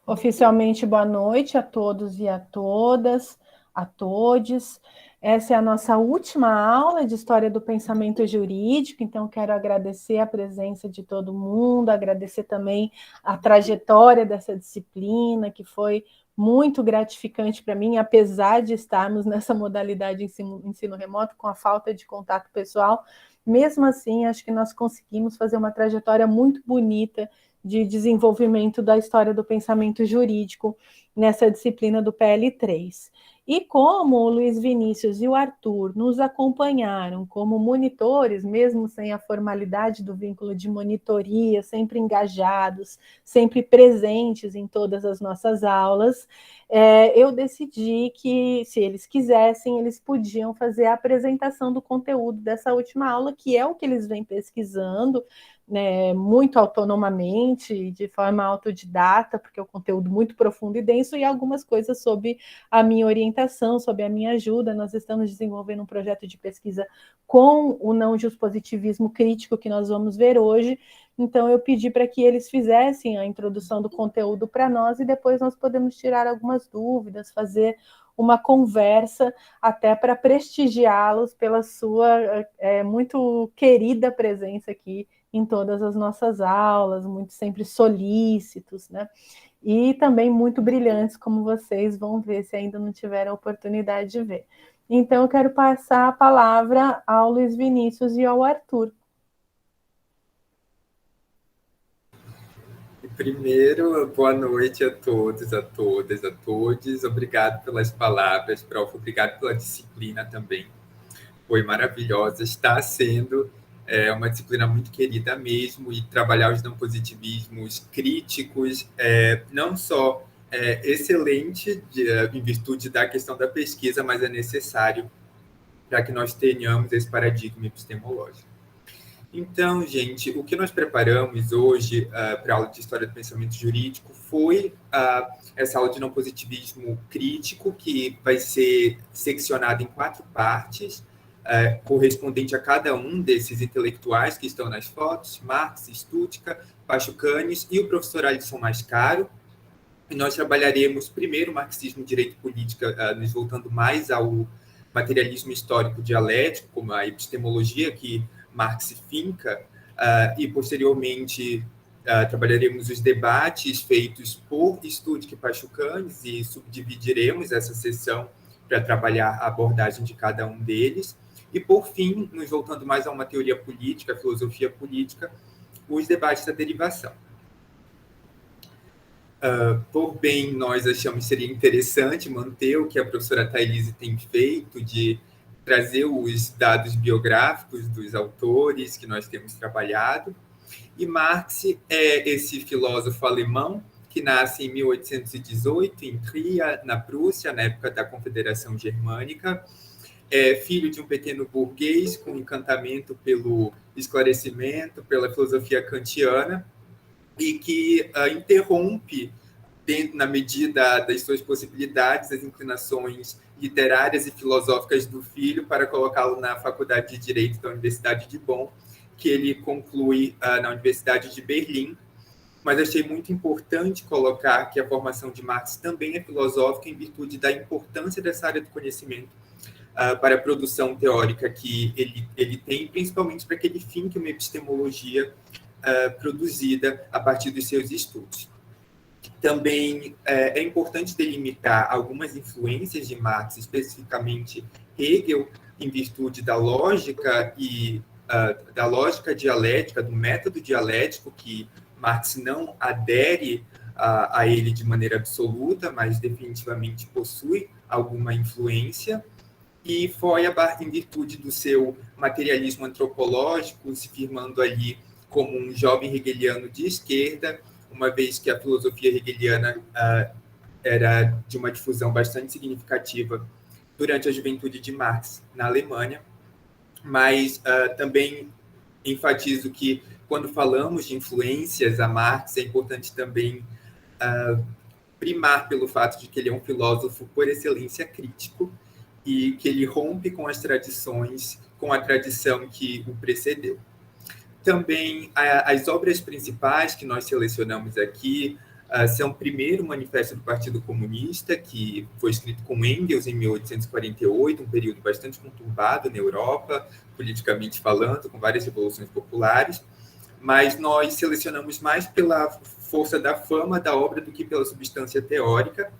Oficialmente, boa noite a todos e a todas, a todes. Essa é a nossa última aula de História do Pensamento Jurídico, então quero agradecer a presença de todo mundo, agradecer também a trajetória dessa disciplina, que foi muito gratificante para mim, apesar de estarmos nessa modalidade de ensino remoto, com a falta de contato pessoal. Mesmo assim, acho que nós conseguimos fazer uma trajetória muito bonita de desenvolvimento da história do pensamento jurídico nessa disciplina do PL3. E como o Luiz Vinícius e o Arthur nos acompanharam como monitores, mesmo sem a formalidade do vínculo de monitoria, sempre engajados, sempre presentes em todas as nossas aulas, eu decidi que, se eles quisessem, eles podiam fazer a apresentação do conteúdo dessa última aula, que é o que eles vêm pesquisando, né, muito autonomamente, de forma autodidata, porque é um conteúdo muito profundo e denso, e algumas coisas sob a minha orientação, sob a minha ajuda. Nós estamos desenvolvendo um projeto de pesquisa com o não positivismo crítico, que nós vamos ver hoje. Então, eu pedi para que eles fizessem a introdução do conteúdo para nós, e depois nós podemos tirar algumas dúvidas, fazer uma conversa, até para prestigiá-los pela sua muito querida presença aqui em todas as nossas aulas, muito sempre solícitos, né? E também muito brilhantes, como vocês vão ver, se ainda não tiveram a oportunidade de ver. Então, eu quero passar a palavra ao Luiz Vinícius e ao Arthur. Primeiro, boa noite a todos, a todas, a todos. Obrigado pelas palavras, prof. Obrigado pela disciplina também. Foi maravilhosa. Está sendo uma disciplina muito querida mesmo, e trabalhar os não positivismos críticos não só excelente em virtude da questão da pesquisa, mas é necessário para que nós tenhamos esse paradigma epistemológico. Então, gente, o que nós preparamos hoje para a aula de História do Pensamento Jurídico foi essa aula de não positivismo crítico, que vai ser seccionada em 4 partes, correspondente a cada um desses intelectuais que estão nas fotos: Marx, Stuttgart, Pachucanes e o professor Alisson Mascaro. E nós trabalharemos primeiro o marxismo, direito e política, nos voltando mais ao materialismo histórico dialético, como a epistemologia que Marx finca, e posteriormente trabalharemos os debates feitos por Stuttgart e Pachucanes, e subdividiremos essa sessão para trabalhar a abordagem de cada um deles. E, por fim, nos voltando mais a uma teoria política, a filosofia política, os debates da derivação. Por bem, nós achamos que seria interessante manter o que a professora Thailise tem feito, de trazer os dados biográficos dos autores que nós temos trabalhado. E Marx é esse filósofo alemão que nasce em 1818, em Trier, na Prússia, na época da Confederação Germânica. É filho de um pequeno burguês com encantamento pelo esclarecimento, pela filosofia kantiana, e que interrompe, na medida das suas possibilidades, as inclinações literárias e filosóficas do filho, para colocá-lo na Faculdade de Direito da Universidade de Bonn, que ele conclui na Universidade de Berlim. Mas achei muito importante colocar que a formação de Marx também é filosófica, em virtude da importância dessa área do conhecimento para a produção teórica que ele tem, principalmente para que ele finque uma epistemologia produzida a partir dos seus estudos. Também é importante delimitar algumas influências de Marx, especificamente Hegel, em virtude da lógica e da lógica dialética, do método dialético, que Marx não adere a ele de maneira absoluta, mas definitivamente possui alguma influência. E Feuerbach, em virtude do seu materialismo antropológico, se firmando ali como um jovem hegeliano de esquerda, uma vez que a filosofia hegeliana era de uma difusão bastante significativa durante a juventude de Marx na Alemanha. Mas também enfatizo que, quando falamos de influências a Marx, é importante também primar pelo fato de que ele é um filósofo por excelência crítico, e que ele rompe com as tradições, com a tradição que o precedeu. Também as obras principais que nós selecionamos aqui são, primeiro, o Manifesto do Partido Comunista, que foi escrito com Engels em 1848, um período bastante conturbado na Europa, politicamente falando, com várias revoluções populares, mas nós selecionamos mais pela força da fama da obra do que pela substância teórica,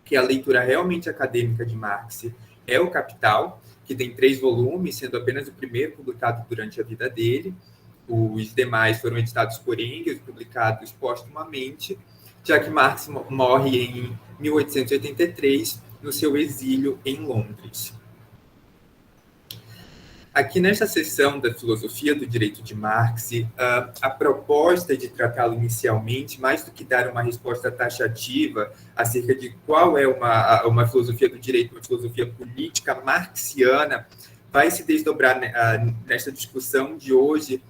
que a leitura realmente acadêmica de Marx é o Capital, que tem 3 volumes, sendo apenas o primeiro publicado durante a vida dele. Os demais foram editados por Engels, publicados póstumamente, já que Marx morre em 1883, no seu exílio em Londres. Aqui nesta seção da filosofia do direito de Marx, a proposta de tratá-lo inicialmente, mais do que dar uma resposta taxativa acerca de qual é uma filosofia do direito, uma filosofia política marxiana, vai se desdobrar nesta discussão de hoje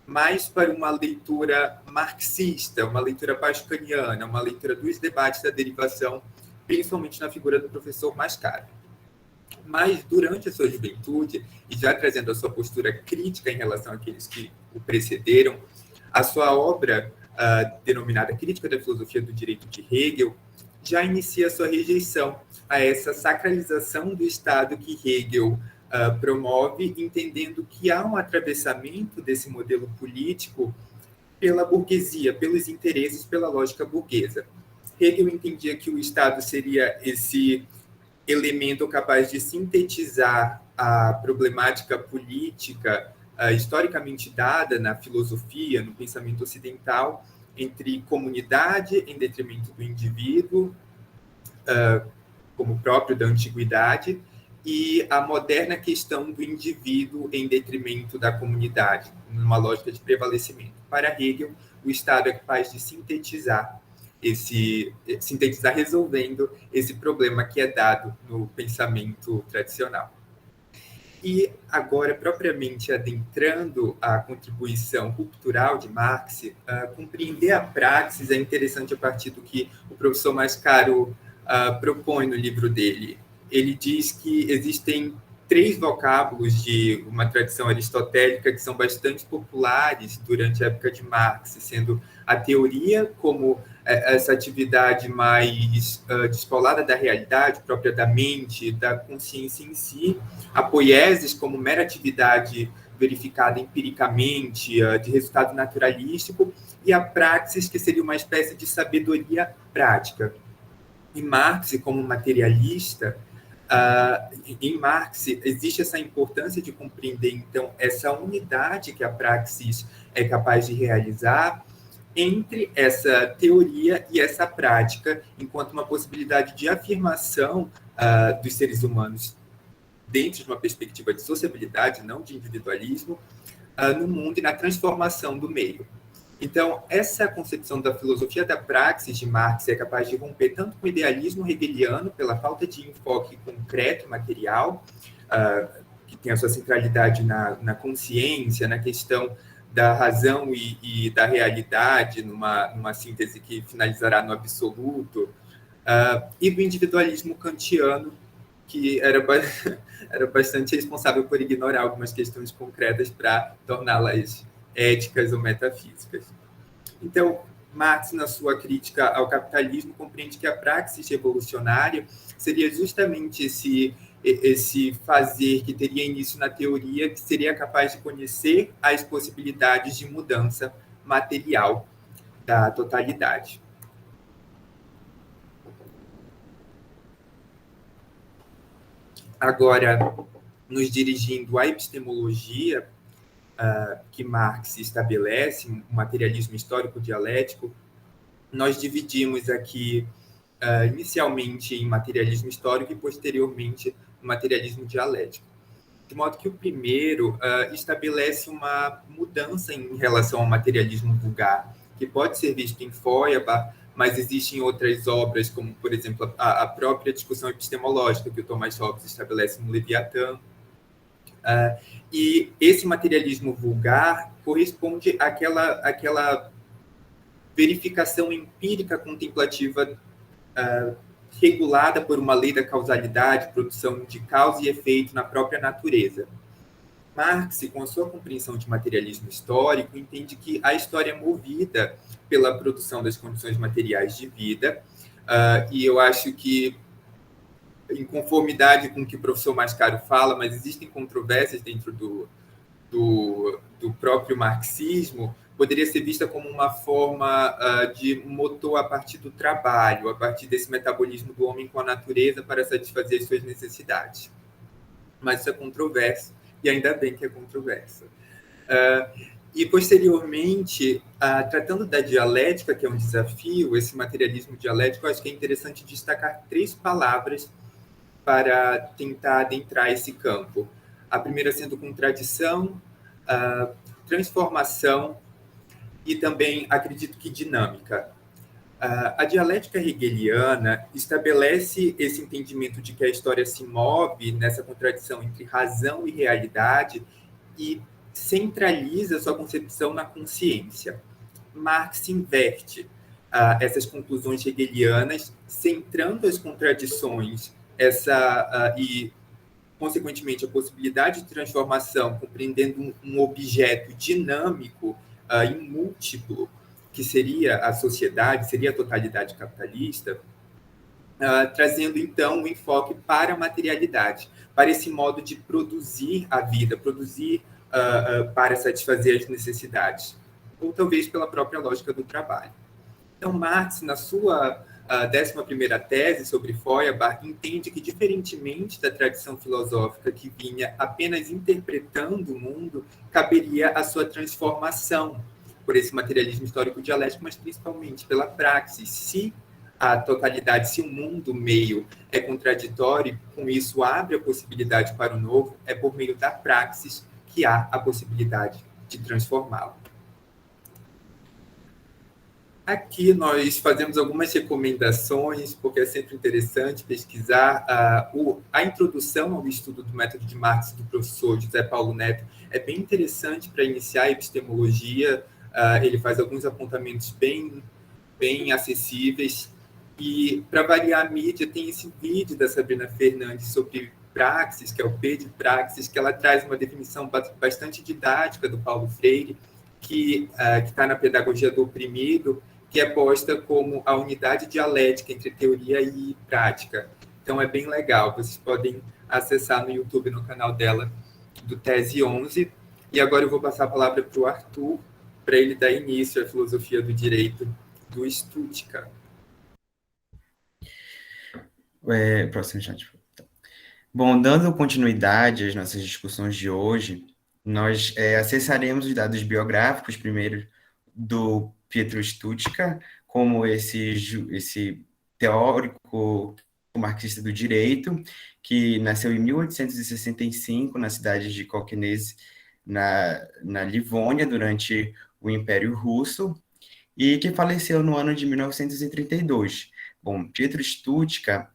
mais para uma leitura marxista, uma leitura pascaliana, uma leitura dos debates da derivação, principalmente na figura do professor Mascaro. Mas, durante a sua juventude, e já trazendo a sua postura crítica em relação àqueles que o precederam, a sua obra, denominada Crítica da Filosofia do Direito de Hegel, já inicia a sua rejeição a essa sacralização do Estado que Hegel promove, entendendo que há um atravessamento desse modelo político pela burguesia, pelos interesses, pela lógica burguesa. Hegel entendia que o Estado seria esse elemento capaz de sintetizar a problemática política historicamente dada na filosofia, no pensamento ocidental, entre comunidade em detrimento do indivíduo, como próprio da antiguidade, e a moderna questão do indivíduo em detrimento da comunidade, numa lógica de prevalecimento. Para Hegel, o Estado é capaz de sintetizar resolvendo esse problema que é dado no pensamento tradicional. E agora, propriamente adentrando a contribuição ruptural de Marx, compreender a praxis é interessante a partir do que o professor Mascaro propõe no livro dele. Ele diz que existem 3 vocábulos de uma tradição aristotélica que são bastante populares durante a época de Marx, sendo a teoria como essa atividade mais descolada da realidade, própria da mente, da consciência em si, a poiesis como mera atividade verificada empiricamente, de resultado naturalístico, e a praxis, que seria uma espécie de sabedoria prática. E Marx, como materialista, em Marx existe essa importância de compreender, então, essa unidade que a praxis é capaz de realizar entre essa teoria e essa prática, enquanto uma possibilidade de afirmação dos seres humanos dentro de uma perspectiva de sociabilidade, não de individualismo, no mundo e na transformação do meio. Então, essa concepção da filosofia da praxis de Marx é capaz de romper tanto com o idealismo hegeliano, pela falta de enfoque concreto, material, que tem a sua centralidade na consciência, na questão da razão e da realidade, numa síntese que finalizará no absoluto, e do individualismo kantiano, que era bastante responsável por ignorar algumas questões concretas para torná-las éticas ou metafísicas. Então, Marx, na sua crítica ao capitalismo, compreende que a praxis revolucionária seria justamente esse fazer que teria início na teoria, que seria capaz de conhecer as possibilidades de mudança material da totalidade. Agora, nos dirigindo à epistemologia que Marx estabelece, um materialismo histórico dialético, nós dividimos aqui inicialmente em materialismo histórico e posteriormente no materialismo dialético. De modo que o primeiro estabelece uma mudança em relação ao materialismo vulgar, que pode ser visto em Feuerbach, mas existem outras obras, como, por exemplo, a própria discussão epistemológica que o Thomas Hobbes estabelece no Leviatã. E esse materialismo vulgar corresponde àquela verificação empírica contemplativa regulada por uma lei da causalidade, produção de causa e efeito na própria natureza. Marx, com a sua compreensão de materialismo histórico, entende que a história é movida pela produção das condições materiais de vida, e eu acho que, em conformidade com o que o professor Mascaro fala, mas existem controvérsias dentro do próprio marxismo, poderia ser vista como uma forma de motor a partir do trabalho, a partir desse metabolismo do homem com a natureza para satisfazer as suas necessidades. Mas isso é controverso, e ainda bem que é controverso. E, posteriormente, tratando da dialética, que é um desafio, esse materialismo dialético, eu acho que é interessante destacar 3 palavras para tentar adentrar esse campo. A primeira sendo contradição, transformação e também, acredito que, dinâmica. A dialética hegeliana estabelece esse entendimento de que a história se move nessa contradição entre razão e realidade e centraliza sua concepção na consciência. Marx inverte essas conclusões hegelianas, centrando as contradições e, consequentemente, a possibilidade de transformação, compreendendo um objeto dinâmico e múltiplo, que seria a sociedade, seria a totalidade capitalista, trazendo, então, um enfoque para a materialidade, para esse modo de produzir a vida, produzir para satisfazer as necessidades, ou talvez pela própria lógica do trabalho. Então, Marx, na sua 11ª tese sobre Feuerbach, entende que, diferentemente da tradição filosófica que vinha apenas interpretando o mundo, caberia a sua transformação por esse materialismo histórico dialético, mas principalmente pela praxis. Se a totalidade, se o mundo meio é contraditório, com isso abre a possibilidade para o novo, é por meio da praxis que há a possibilidade de transformá-lo. Aqui nós fazemos algumas recomendações, porque é sempre interessante pesquisar. A introdução ao estudo do método de Marx do professor José Paulo Neto é bem interessante para iniciar a epistemologia. Ele faz alguns apontamentos bem acessíveis. E, para variar a mídia, tem esse vídeo da Sabrina Fernandes sobre praxis, que é o P de praxis, que ela traz uma definição bastante didática do Paulo Freire, que está na Pedagogia do Oprimido, que é posta como a unidade dialética entre teoria e prática. Então, é bem legal. Vocês podem acessar no YouTube, no canal dela, do Tese 11. E agora eu vou passar a palavra para o Arthur, para ele dar início à filosofia do direito do Stuttgart. Próximo chat. Bom, dando continuidade às nossas discussões de hoje, nós acessaremos os dados biográficos, primeiro, do Pietro Stuttgart, como esse teórico marxista do direito, que nasceu em 1865, na cidade de Koknese, na Livônia, durante o Império Russo, e que faleceu no ano de 1932. Bom, Pietro Stuttgart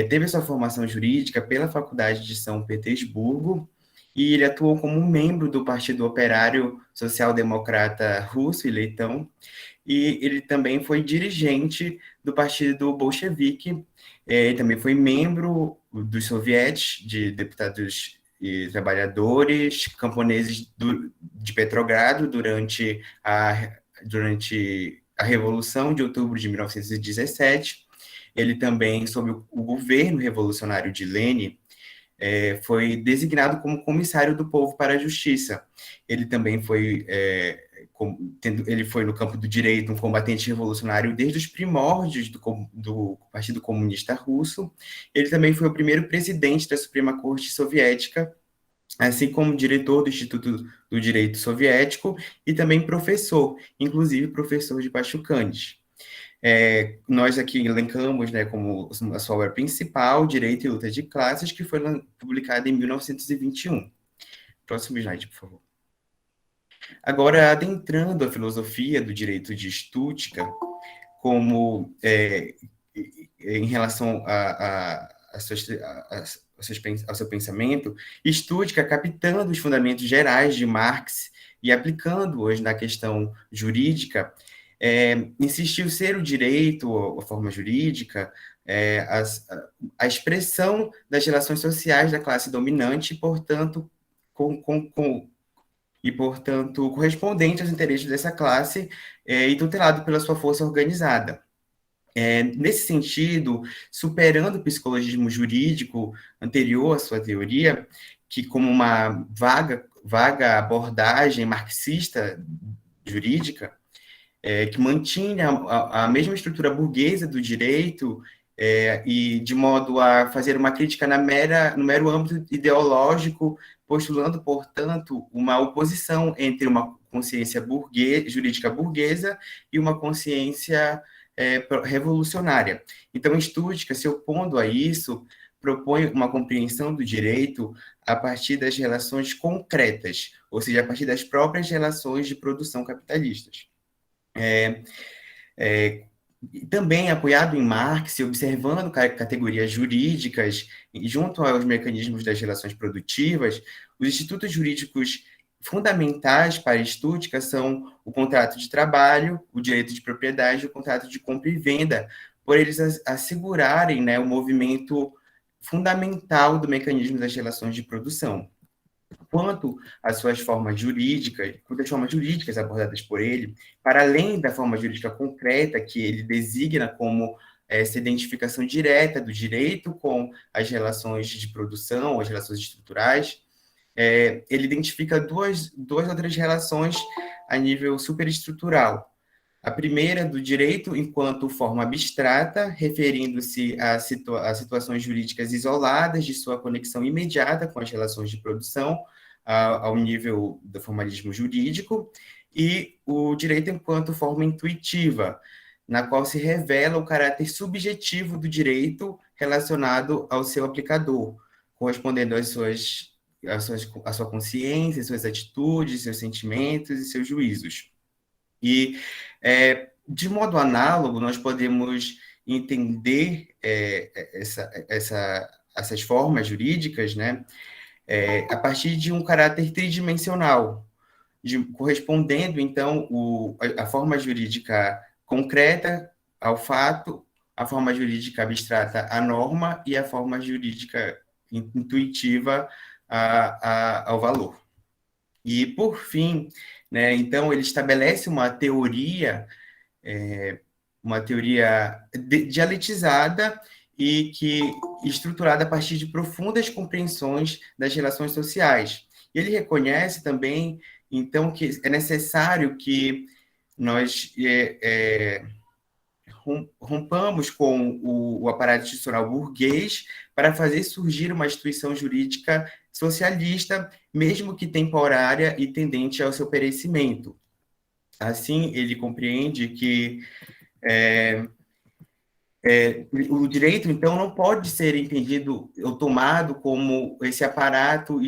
teve sua formação jurídica pela Faculdade de São Petersburgo, e ele atuou como membro do Partido Operário Social-Democrata Russo e Leitão, e ele também foi dirigente do Partido Bolchevique, ele também foi membro dos sovietes de deputados e trabalhadores camponeses de Petrogrado durante a Revolução de Outubro de 1917. Ele também, sob o governo revolucionário de Lenin, foi designado como comissário do povo para a justiça. Ele também ele foi no campo do direito um combatente revolucionário desde os primórdios do Partido Comunista Russo. Ele também foi o primeiro presidente da Suprema Corte Soviética, assim como diretor do Instituto do Direito Soviético e também professor, inclusive professor de Pachucanes. Nós aqui elencamos, né, como a sua obra principal, Direito e Luta de Classes, que foi publicada em 1921. Próximo slide, por favor. Agora, adentrando a filosofia do direito de Stuttgart, como em relação ao seu pensamento, Stuttgart, captando os fundamentos gerais de Marx e aplicando-os na questão jurídica, insistiu ser o direito, a forma jurídica, a expressão das relações sociais da classe dominante e, portanto, e, portanto, correspondente aos interesses dessa classe e tutelado pela sua força organizada. Nesse sentido, superando o psicologismo jurídico anterior à sua teoria, que como uma vaga abordagem marxista jurídica, que mantinha a mesma estrutura burguesa do direito e de modo a fazer uma crítica no mero âmbito ideológico, postulando, portanto, uma oposição entre uma consciência jurídica burguesa e uma consciência revolucionária. Então, Stuttgart, se opondo a isso, propõe uma compreensão do direito a partir das relações concretas, ou seja, a partir das próprias relações de produção capitalistas. Também apoiado em Marx e observando categorias jurídicas junto aos mecanismos das relações produtivas, os institutos jurídicos fundamentais para Stuttgart são o contrato de trabalho, o direito de propriedade e o contrato de compra e venda, por eles assegurarem, né, o movimento fundamental do mecanismo das relações de produção. Quanto às formas jurídicas abordadas por ele, para além da forma jurídica concreta, que ele designa como essa identificação direta do direito com as relações de produção, as relações estruturais, ele identifica duas outras relações a nível superestrutural. A primeira, do direito enquanto forma abstrata, referindo-se a situações jurídicas isoladas de sua conexão imediata com as relações de produção, ao nível do formalismo jurídico, e o direito enquanto forma intuitiva, na qual se revela o caráter subjetivo do direito relacionado ao seu aplicador, correspondendo à sua consciência, suas atitudes, seus sentimentos e seus juízos. E, de modo análogo, nós podemos entender essas formas jurídicas, né, a partir de um caráter tridimensional, correspondendo, então, a forma jurídica concreta ao fato, a forma jurídica abstrata à norma e a forma jurídica intuitiva ao valor. E, por fim, né, então, ele estabelece uma teoria dialetizada e que estruturada a partir de profundas compreensões das relações sociais. Ele reconhece também, então, que é necessário que nós rompamos com o aparato institucional burguês para fazer surgir uma instituição jurídica socialista, mesmo que temporária e tendente ao seu perecimento. Assim, ele compreende que o direito, então, não pode ser entendido ou tomado como esse aparato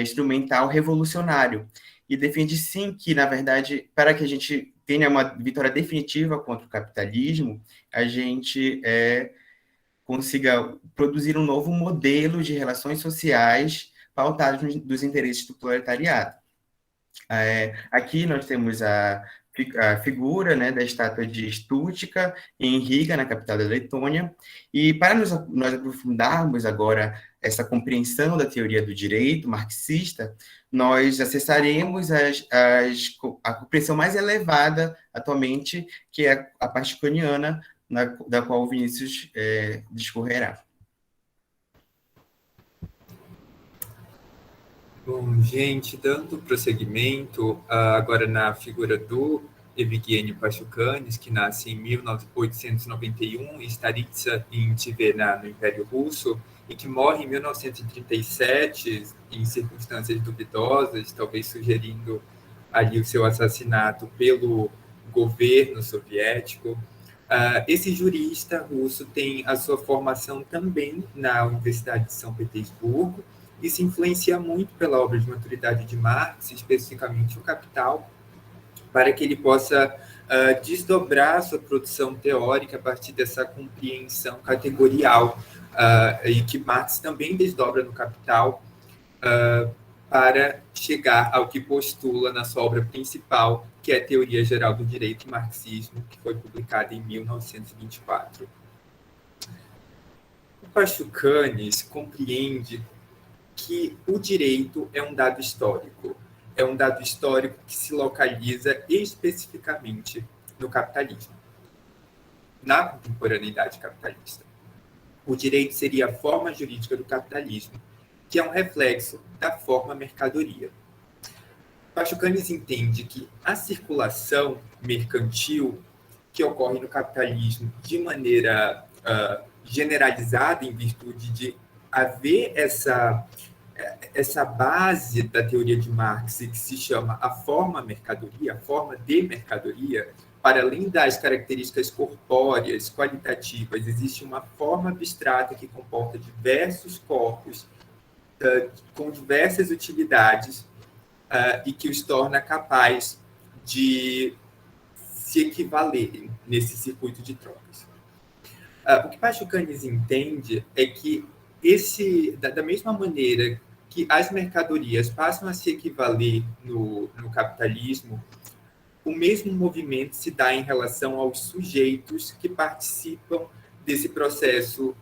instrumental revolucionário. E defende, sim, que, na verdade, para que a gente tenha uma vitória definitiva contra o capitalismo, a gente consiga produzir um novo modelo de relações sociais pautados dos interesses do proletariado. Aqui nós temos a figura, né, da estátua de Stuttgart, em Riga, na capital da Letônia, e para nós aprofundarmos agora essa compreensão da teoria do direito marxista, nós acessaremos a compreensão mais elevada atualmente, que é a parte kantiana, da qual o Vinícius discorrerá. Bom, gente, dando prosseguimento, agora na figura do Evgeny Pachucanes, que nasce em 1891 em Staritsa, em Tver, no Império Russo, e que morre em 1937 em circunstâncias duvidosas, talvez sugerindo ali o seu assassinato pelo governo soviético. Esse jurista russo tem a sua formação também na Universidade de São Petersburgo, e se influencia muito pela obra de maturidade de Marx, especificamente o Capital, para que ele possa desdobrar sua produção teórica a partir dessa compreensão categorial, e que Marx também desdobra no Capital, para chegar ao que postula na sua obra principal, que é a Teoria Geral do Direito e Marxismo, que foi publicada em 1924. O Pachucanes compreende que o direito é um dado histórico. É um dado histórico que se localiza especificamente no capitalismo, na contemporaneidade capitalista. O direito seria a forma jurídica do capitalismo, que é um reflexo da forma mercadoria. Pachucanes entende que a circulação mercantil que ocorre no capitalismo de maneira generalizada em virtude de haver essa base da teoria de Marx que se chama a forma mercadoria, a forma de mercadoria, para além das características corpóreas, qualitativas, existe uma forma abstrata que comporta diversos corpos com diversas utilidades e que os torna capazes de se equivalerem nesse circuito de trocas. O que Pachucanes entende é que da mesma maneira que as mercadorias passam a se equivaler no capitalismo, o mesmo movimento se dá em relação aos sujeitos que participam desse processo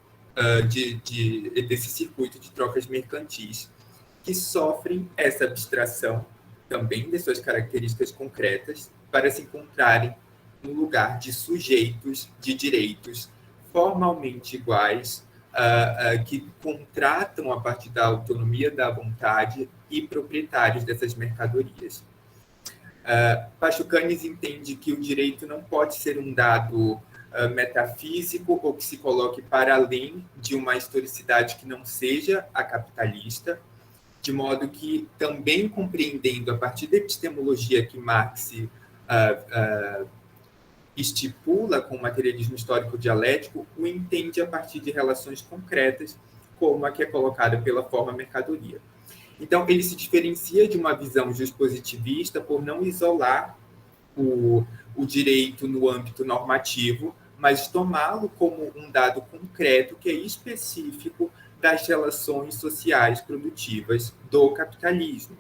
desse circuito de trocas mercantis, que sofrem essa abstração também de suas características concretas para se encontrarem no lugar de sujeitos de direitos formalmente iguais, que contratam a partir da autonomia da vontade e proprietários dessas mercadorias. Pachucanes entende que o direito não pode ser um dado metafísico ou que se coloque para além de uma historicidade que não seja a capitalista, de modo que, também compreendendo a partir da epistemologia que Marx estipula com o materialismo histórico dialético, o entende a partir de relações concretas, como a que é colocada pela forma mercadoria. Então, ele se diferencia de uma visão juspositivista por não isolar o direito no âmbito normativo, mas tomá-lo como um dado concreto que é específico das relações sociais produtivas do capitalismo,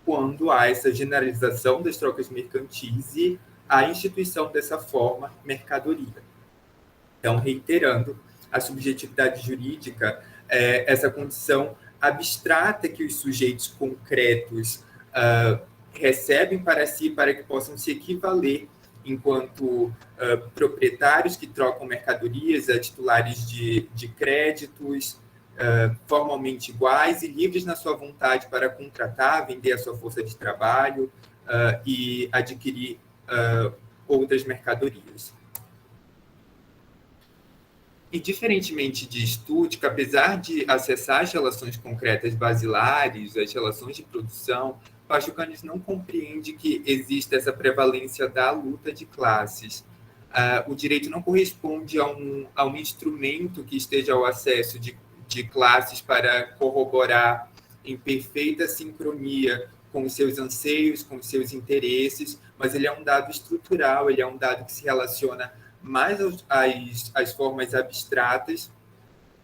quando há essa generalização das trocas mercantis e a instituição dessa forma mercadoria. Então, reiterando, a subjetividade jurídica é essa condição abstrata que os sujeitos concretos recebem para si para que possam se equivaler enquanto proprietários que trocam mercadorias a titulares de créditos formalmente iguais e livres na sua vontade para contratar, vender a sua força de trabalho e adquirir outras mercadorias. E, diferentemente de Stuttgart, apesar de acessar as relações concretas basilares, as relações de produção, Pachucanes não compreende que existe essa prevalência da luta de classes. O direito não corresponde a um instrumento que esteja ao acesso de classes para corroborar em perfeita sincronia com os seus anseios, com os seus interesses, mas ele é um dado estrutural, ele é um dado que se relaciona mais às formas abstratas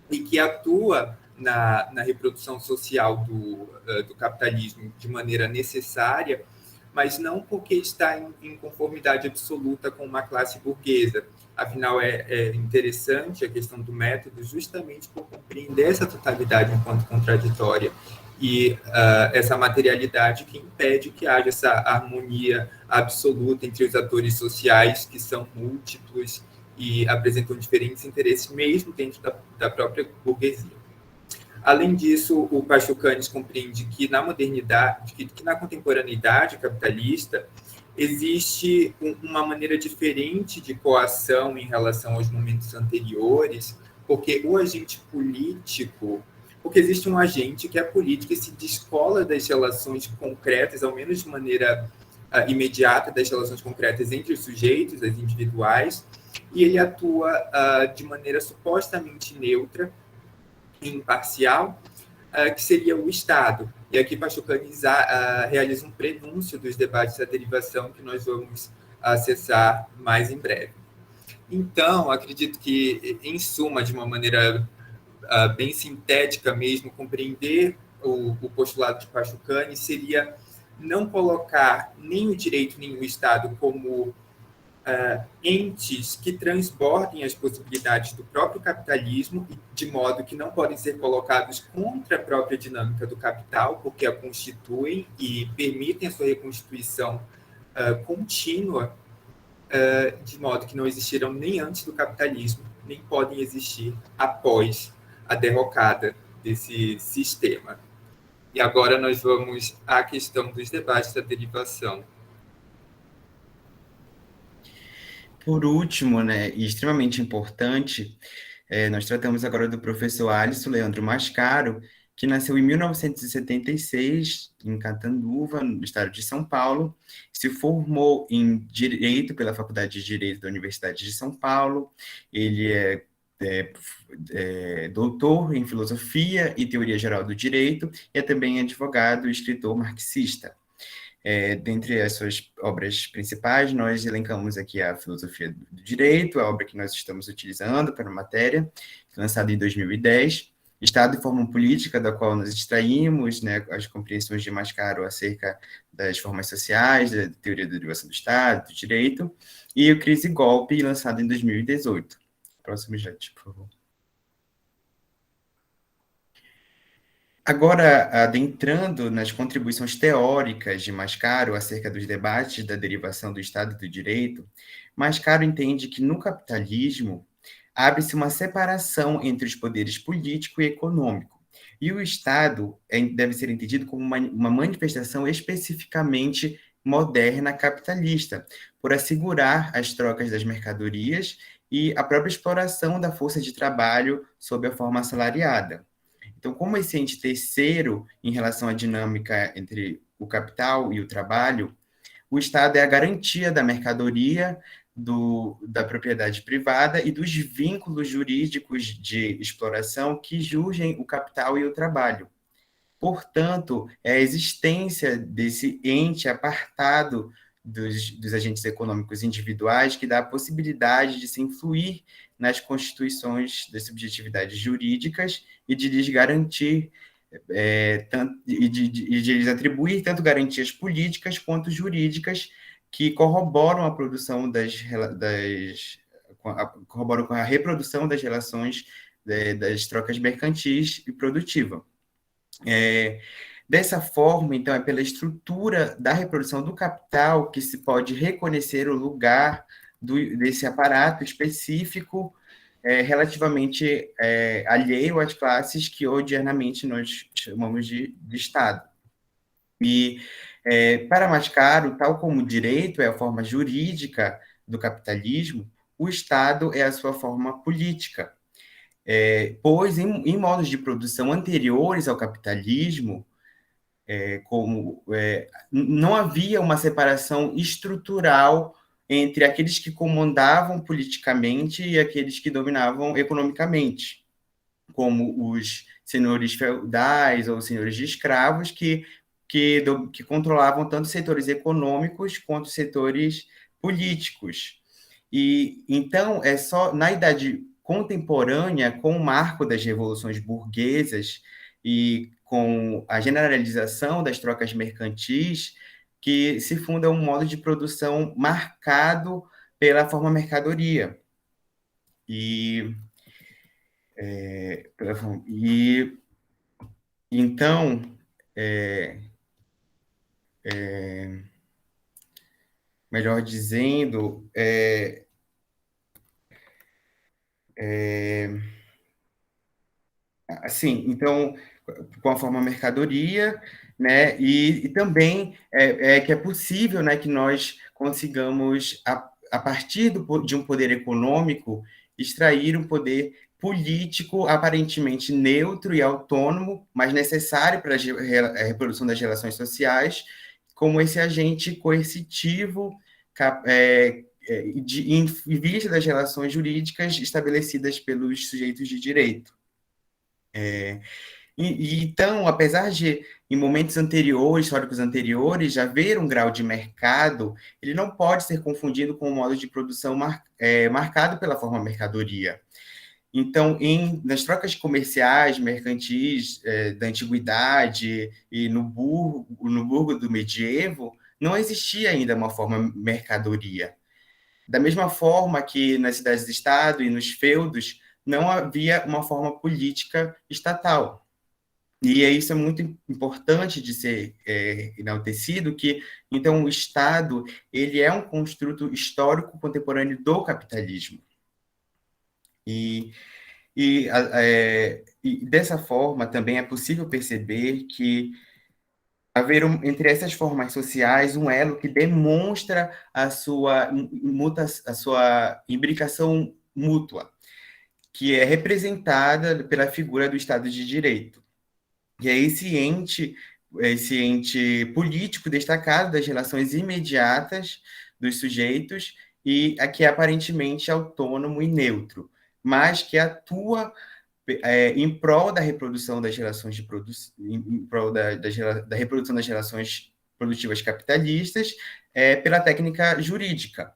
e que atua na reprodução social do capitalismo de maneira necessária, mas não porque está em conformidade absoluta com uma classe burguesa. Afinal, é interessante a questão do método justamente por compreender essa totalidade enquanto contraditória e essa materialidade que impede que haja essa harmonia absoluta entre os atores sociais, que são múltiplos e apresentam diferentes interesses, mesmo dentro da própria burguesia. Além disso, o Pachucanes compreende que na modernidade, que na contemporaneidade capitalista, existe uma maneira diferente de coação em relação aos momentos anteriores, porque o agente político, porque existe um agente que é político e se descola das relações concretas, ao menos de maneira imediata, das relações concretas entre os sujeitos, as individuais, e ele atua de maneira supostamente neutra e imparcial, que seria o Estado. E aqui Pachucanes realiza um prenúncio dos debates da derivação que nós vamos acessar mais em breve. Então, acredito que, em suma, de uma maneira bem sintética mesmo, compreender o postulado de Pachucanes seria não colocar nem o direito nem o Estado como entes que transbordem as possibilidades do próprio capitalismo, de modo que não podem ser colocados contra a própria dinâmica do capital, porque a constituem e permitem a sua reconstituição contínua, de modo que não existiram nem antes do capitalismo, nem podem existir após a derrocada desse sistema. E agora nós vamos à questão dos debates da derivação. Por último, né, e extremamente importante, nós tratamos agora do professor Alisson Leandro Mascaro, que nasceu em 1976, em Catanduva, no estado de São Paulo, se formou em Direito pela Faculdade de Direito da Universidade de São Paulo, ele é doutor em Filosofia e Teoria Geral do Direito, e é também advogado e escritor marxista. Dentre as suas obras principais, nós elencamos aqui a Filosofia do Direito, a obra que nós estamos utilizando para a matéria, lançada em 2010, Estado e Forma Política, da qual nós extraímos, né, as compreensões de Mascaro acerca das formas sociais, da teoria da derivação do Estado, do direito, e o Crise e Golpe, lançado em 2018. Próximo slide, por favor. Agora, adentrando nas contribuições teóricas de Mascaro acerca dos debates da derivação do Estado e do direito, Mascaro entende que no capitalismo abre-se uma separação entre os poderes político e econômico, e o Estado deve ser entendido como uma manifestação especificamente moderna capitalista, por assegurar as trocas das mercadorias e a própria exploração da força de trabalho sob a forma assalariada. Então, como esse ente terceiro em relação à dinâmica entre o capital e o trabalho, o Estado é a garantia da mercadoria, da propriedade privada e dos vínculos jurídicos de exploração que julgem o capital e o trabalho. Portanto, é a existência desse ente apartado dos agentes econômicos individuais que dá a possibilidade de se influir nas constituições das subjetividades jurídicas e de lhes garantir e de lhes atribuir tanto garantias políticas quanto jurídicas que corroboram a produção corroboram com a reprodução das relações das trocas mercantis e produtiva. Dessa forma, então, é pela estrutura da reprodução do capital que se pode reconhecer o lugar desse aparato específico relativamente alheio às classes que odiernamente nós chamamos de Estado. E, para Mascaro, tal como o direito é a forma jurídica do capitalismo, o Estado é a sua forma política. Pois, em modos de produção anteriores ao capitalismo, não havia uma separação estrutural entre aqueles que comandavam politicamente e aqueles que dominavam economicamente, como os senhores feudais ou senhores de escravos que controlavam tanto setores econômicos quanto setores políticos. E então é só na Idade Contemporânea, com o marco das revoluções burguesas e com a generalização das trocas mercantis, que se funda um modo de produção marcado pela forma mercadoria. Então, melhor dizendo, assim, então, com a forma mercadoria, né, e também que é possível, né, que nós consigamos, a partir de um poder econômico, extrair um poder político aparentemente neutro e autônomo, mas necessário para a reprodução das relações sociais, como esse agente coercitivo em vista das relações jurídicas estabelecidas pelos sujeitos de direito. Então, apesar de, em momentos anteriores, históricos anteriores, já haver um grau de mercado, ele não pode ser confundido com o modo de produção marcado pela forma mercadoria. Então, nas trocas comerciais, mercantis da antiguidade e no burgo do medievo, não existia ainda uma forma mercadoria. Da mesma forma que nas cidades-estado e nos feudos não havia uma forma política estatal. E isso é muito importante de ser enaltecido, que, então, o Estado ele é um construto histórico contemporâneo do capitalismo. E dessa forma, também é possível perceber que haver entre essas formas sociais um elo que demonstra a sua imbricação mútua, que é representada pela figura do Estado de Direito. E é esse ente político destacado das relações imediatas dos sujeitos e que é aparentemente autônomo e neutro, mas que atua em prol da reprodução das relações de produção, em prol da reprodução das relações produtivas capitalistas, pela técnica jurídica,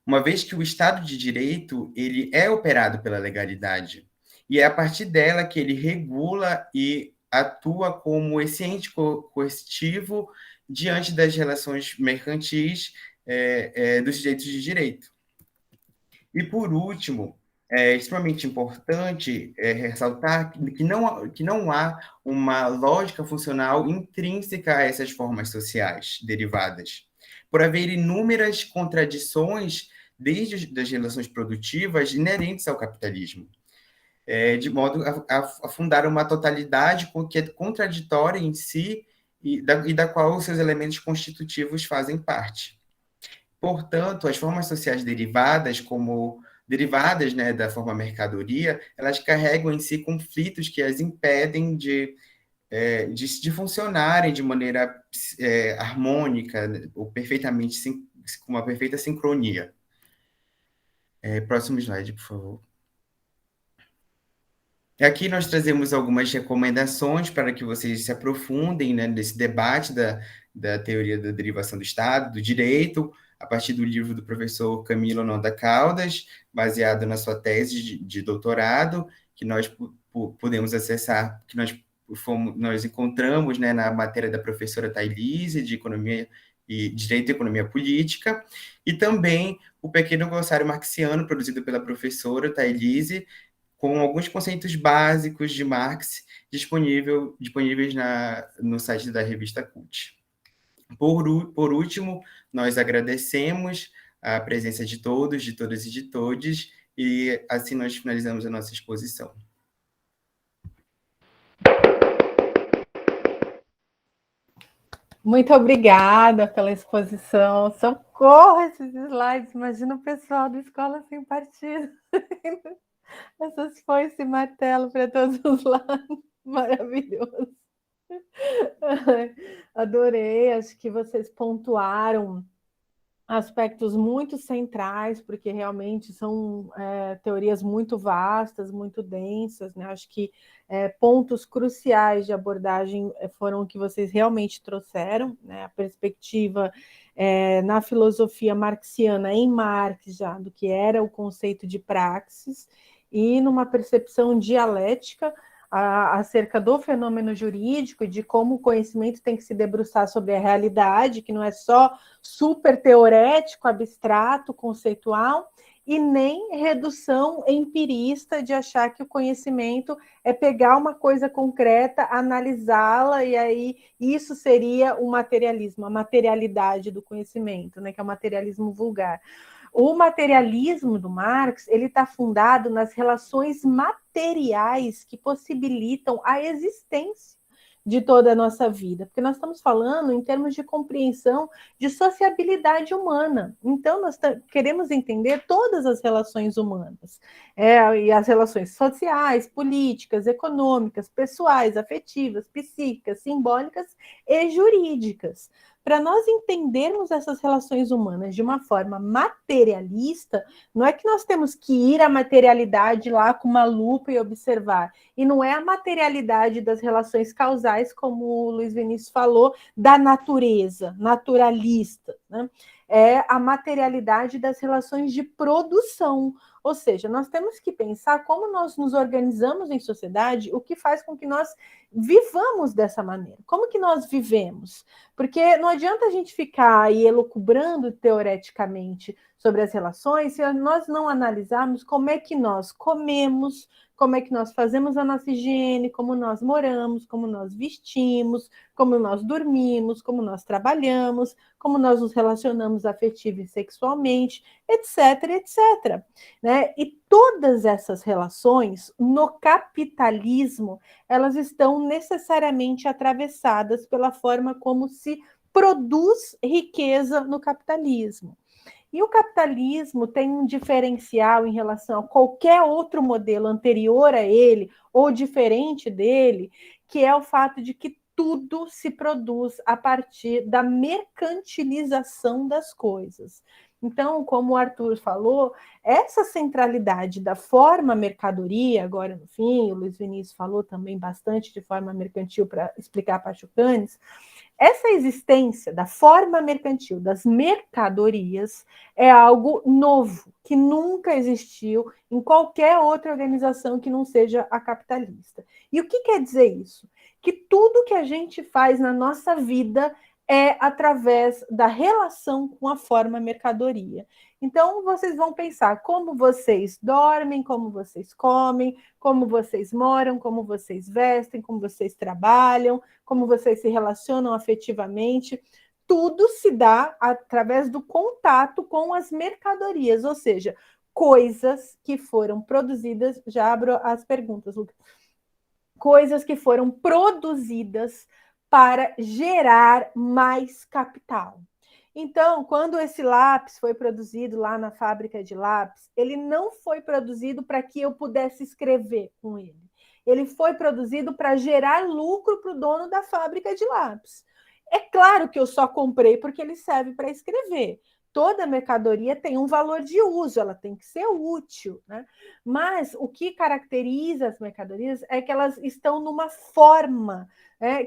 uma vez que o Estado de Direito ele é operado pela legalidade, e é a partir dela que ele regula e atua como esse ente coercitivo diante das relações mercantis dos sujeitos de direito. E, por último, é extremamente importante ressaltar que não há uma lógica funcional intrínseca a essas formas sociais derivadas, por haver inúmeras contradições desde das relações produtivas inerentes ao capitalismo, de modo a fundar uma totalidade que é contraditória em si e da qual os seus elementos constitutivos fazem parte. Portanto, as formas sociais derivadas, né, da forma mercadoria, elas carregam em si conflitos que as impedem de funcionarem de maneira harmônica, ou perfeitamente, com uma perfeita sincronia. Próximo slide, por favor. Aqui nós trazemos algumas recomendações para que vocês se aprofundem, né, nesse debate da teoria da derivação do Estado, do direito, a partir do livro do professor Camilo Noda Caldas, baseado na sua tese de doutorado, que nós podemos acessar, que nós encontramos, né, na matéria da professora Thailise, de Economia e Direito e Economia Política, e também o pequeno glossário marxiano, produzido pela professora Thailise, com alguns conceitos básicos de Marx disponíveis no site da revista Cult. Por último, nós agradecemos a presença de todos, de todas e de todes, e assim nós finalizamos a nossa exposição. Muito obrigada pela exposição. Socorro esses slides. Imagina o pessoal da Escola Sem Partido. Essas foices e martelo para todos os lados. Maravilhoso. Adorei. Acho que vocês pontuaram aspectos muito centrais, porque realmente são teorias muito vastas, muito densas, né? Acho que pontos cruciais de abordagem foram o que vocês realmente trouxeram, né? A perspectiva na filosofia marxiana, em Marx já, do que era o conceito de praxis, e numa percepção dialética acerca do fenômeno jurídico e de como o conhecimento tem que se debruçar sobre a realidade, que não é só super teorético, abstrato, conceitual, e nem redução empirista de achar que o conhecimento é pegar uma coisa concreta, analisá-la, e aí isso seria o materialismo, a materialidade do conhecimento, né, que é o materialismo vulgar. O materialismo do Marx, ele está fundado nas relações materiais que possibilitam a existência de toda a nossa vida, porque nós estamos falando em termos de compreensão de sociabilidade humana. Então, nós queremos entender todas as relações humanas, e as relações sociais, políticas, econômicas, pessoais, afetivas, psíquicas, simbólicas e jurídicas. Para nós entendermos essas relações humanas de uma forma materialista, não é que nós temos que ir à materialidade lá com uma lupa e observar. E não é a materialidade das relações causais, como o Luiz Vinícius falou, da natureza, naturalista, né? É a materialidade das relações de produção, Ou seja, nós temos que pensar como nós nos organizamos em sociedade, o que faz com que nós vivamos dessa maneira. Como que nós vivemos? Porque não adianta a gente ficar aí elucubrando teoreticamente sobre as relações se nós não analisarmos como é que nós comemos, como é que nós fazemos a nossa higiene, como nós moramos, como nós vestimos, como nós dormimos, como nós trabalhamos, como nós nos relacionamos afetiva e sexualmente, etc, etc. Né? E todas essas relações, no capitalismo, elas estão necessariamente atravessadas pela forma como se produz riqueza no capitalismo. E o capitalismo tem um diferencial em relação a qualquer outro modelo anterior a ele ou diferente dele, que é o fato de que tudo se produz a partir da mercantilização das coisas. Então, como o Arthur falou, essa centralidade da forma mercadoria, agora no fim, o Luiz Vinícius falou também bastante de forma mercantil para explicar Pachucanes, essa existência da forma mercantil, das mercadorias, é algo novo, que nunca existiu em qualquer outra organização que não seja a capitalista. E o que quer dizer isso? Que tudo que a gente faz na nossa vida é através da relação com a forma mercadoria. Então, vocês vão pensar como vocês dormem, como vocês comem, como vocês moram, como vocês vestem, como vocês trabalham, como vocês se relacionam afetivamente. Tudo se dá através do contato com as mercadorias, ou seja, coisas que foram produzidas. Já abro as perguntas, Lucas. Coisas que foram produzidas para gerar mais capital. Então, quando esse lápis foi produzido lá na fábrica de lápis, ele não foi produzido para que eu pudesse escrever com ele. Ele foi produzido para gerar lucro para o dono da fábrica de lápis. É claro que eu só comprei porque ele serve para escrever. Toda mercadoria tem um valor de uso, ela tem que ser útil, né? Mas o que caracteriza as mercadorias é que elas estão numa forma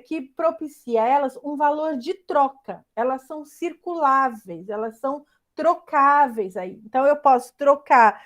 que propicia a elas um valor de troca. Elas são circuláveis, elas são trocáveis aí. Então eu posso trocar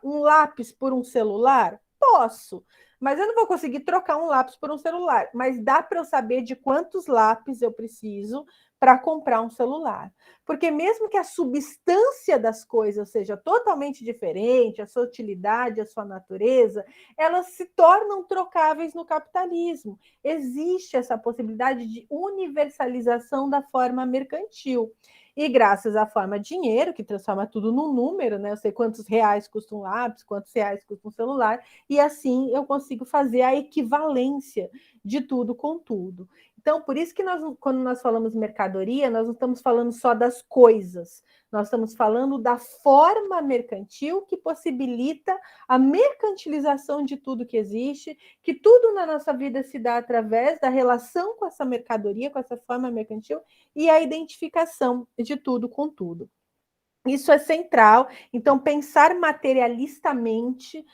um lápis por um celular? Posso. Mas eu não vou conseguir trocar um lápis por um celular. Mas dá para eu saber de quantos lápis eu preciso para comprar um celular. Porque mesmo que a substância das coisas seja totalmente diferente, a sua utilidade, a sua natureza, elas se tornam trocáveis no capitalismo. Existe essa possibilidade de universalização da forma mercantil. E graças à forma dinheiro, que transforma tudo num número, né? Eu sei quantos reais custa um lápis, quantos reais custa um celular, e assim eu consigo fazer a equivalência de tudo com tudo. Então, por isso que quando nós falamos mercadoria, nós não estamos falando só das coisas, nós estamos falando da forma mercantil que possibilita a mercantilização de tudo que existe, que tudo na nossa vida se dá através da relação com essa mercadoria, com essa forma mercantil, e a identificação de tudo com tudo. Isso é central. Então, pensar materialistamente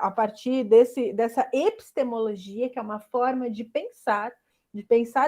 a partir dessa epistemologia, que é uma forma de pensar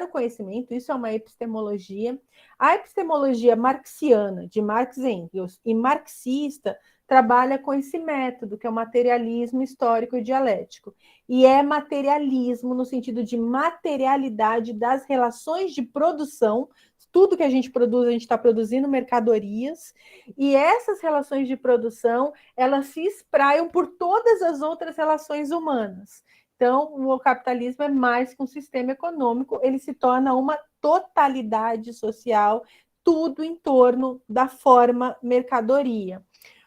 o conhecimento, isso é uma epistemologia. A epistemologia marxiana, de Marx e Engels, e marxista, trabalha com esse método, que é o materialismo histórico e dialético. E é materialismo no sentido de materialidade das relações de produção. Tudo que a gente produz, a gente está produzindo mercadorias, e essas relações de produção, elas se espraiam por todas as outras relações humanas. Então, o capitalismo é mais que um sistema econômico, ele se torna uma totalidade social, tudo em torno da forma mercadoria.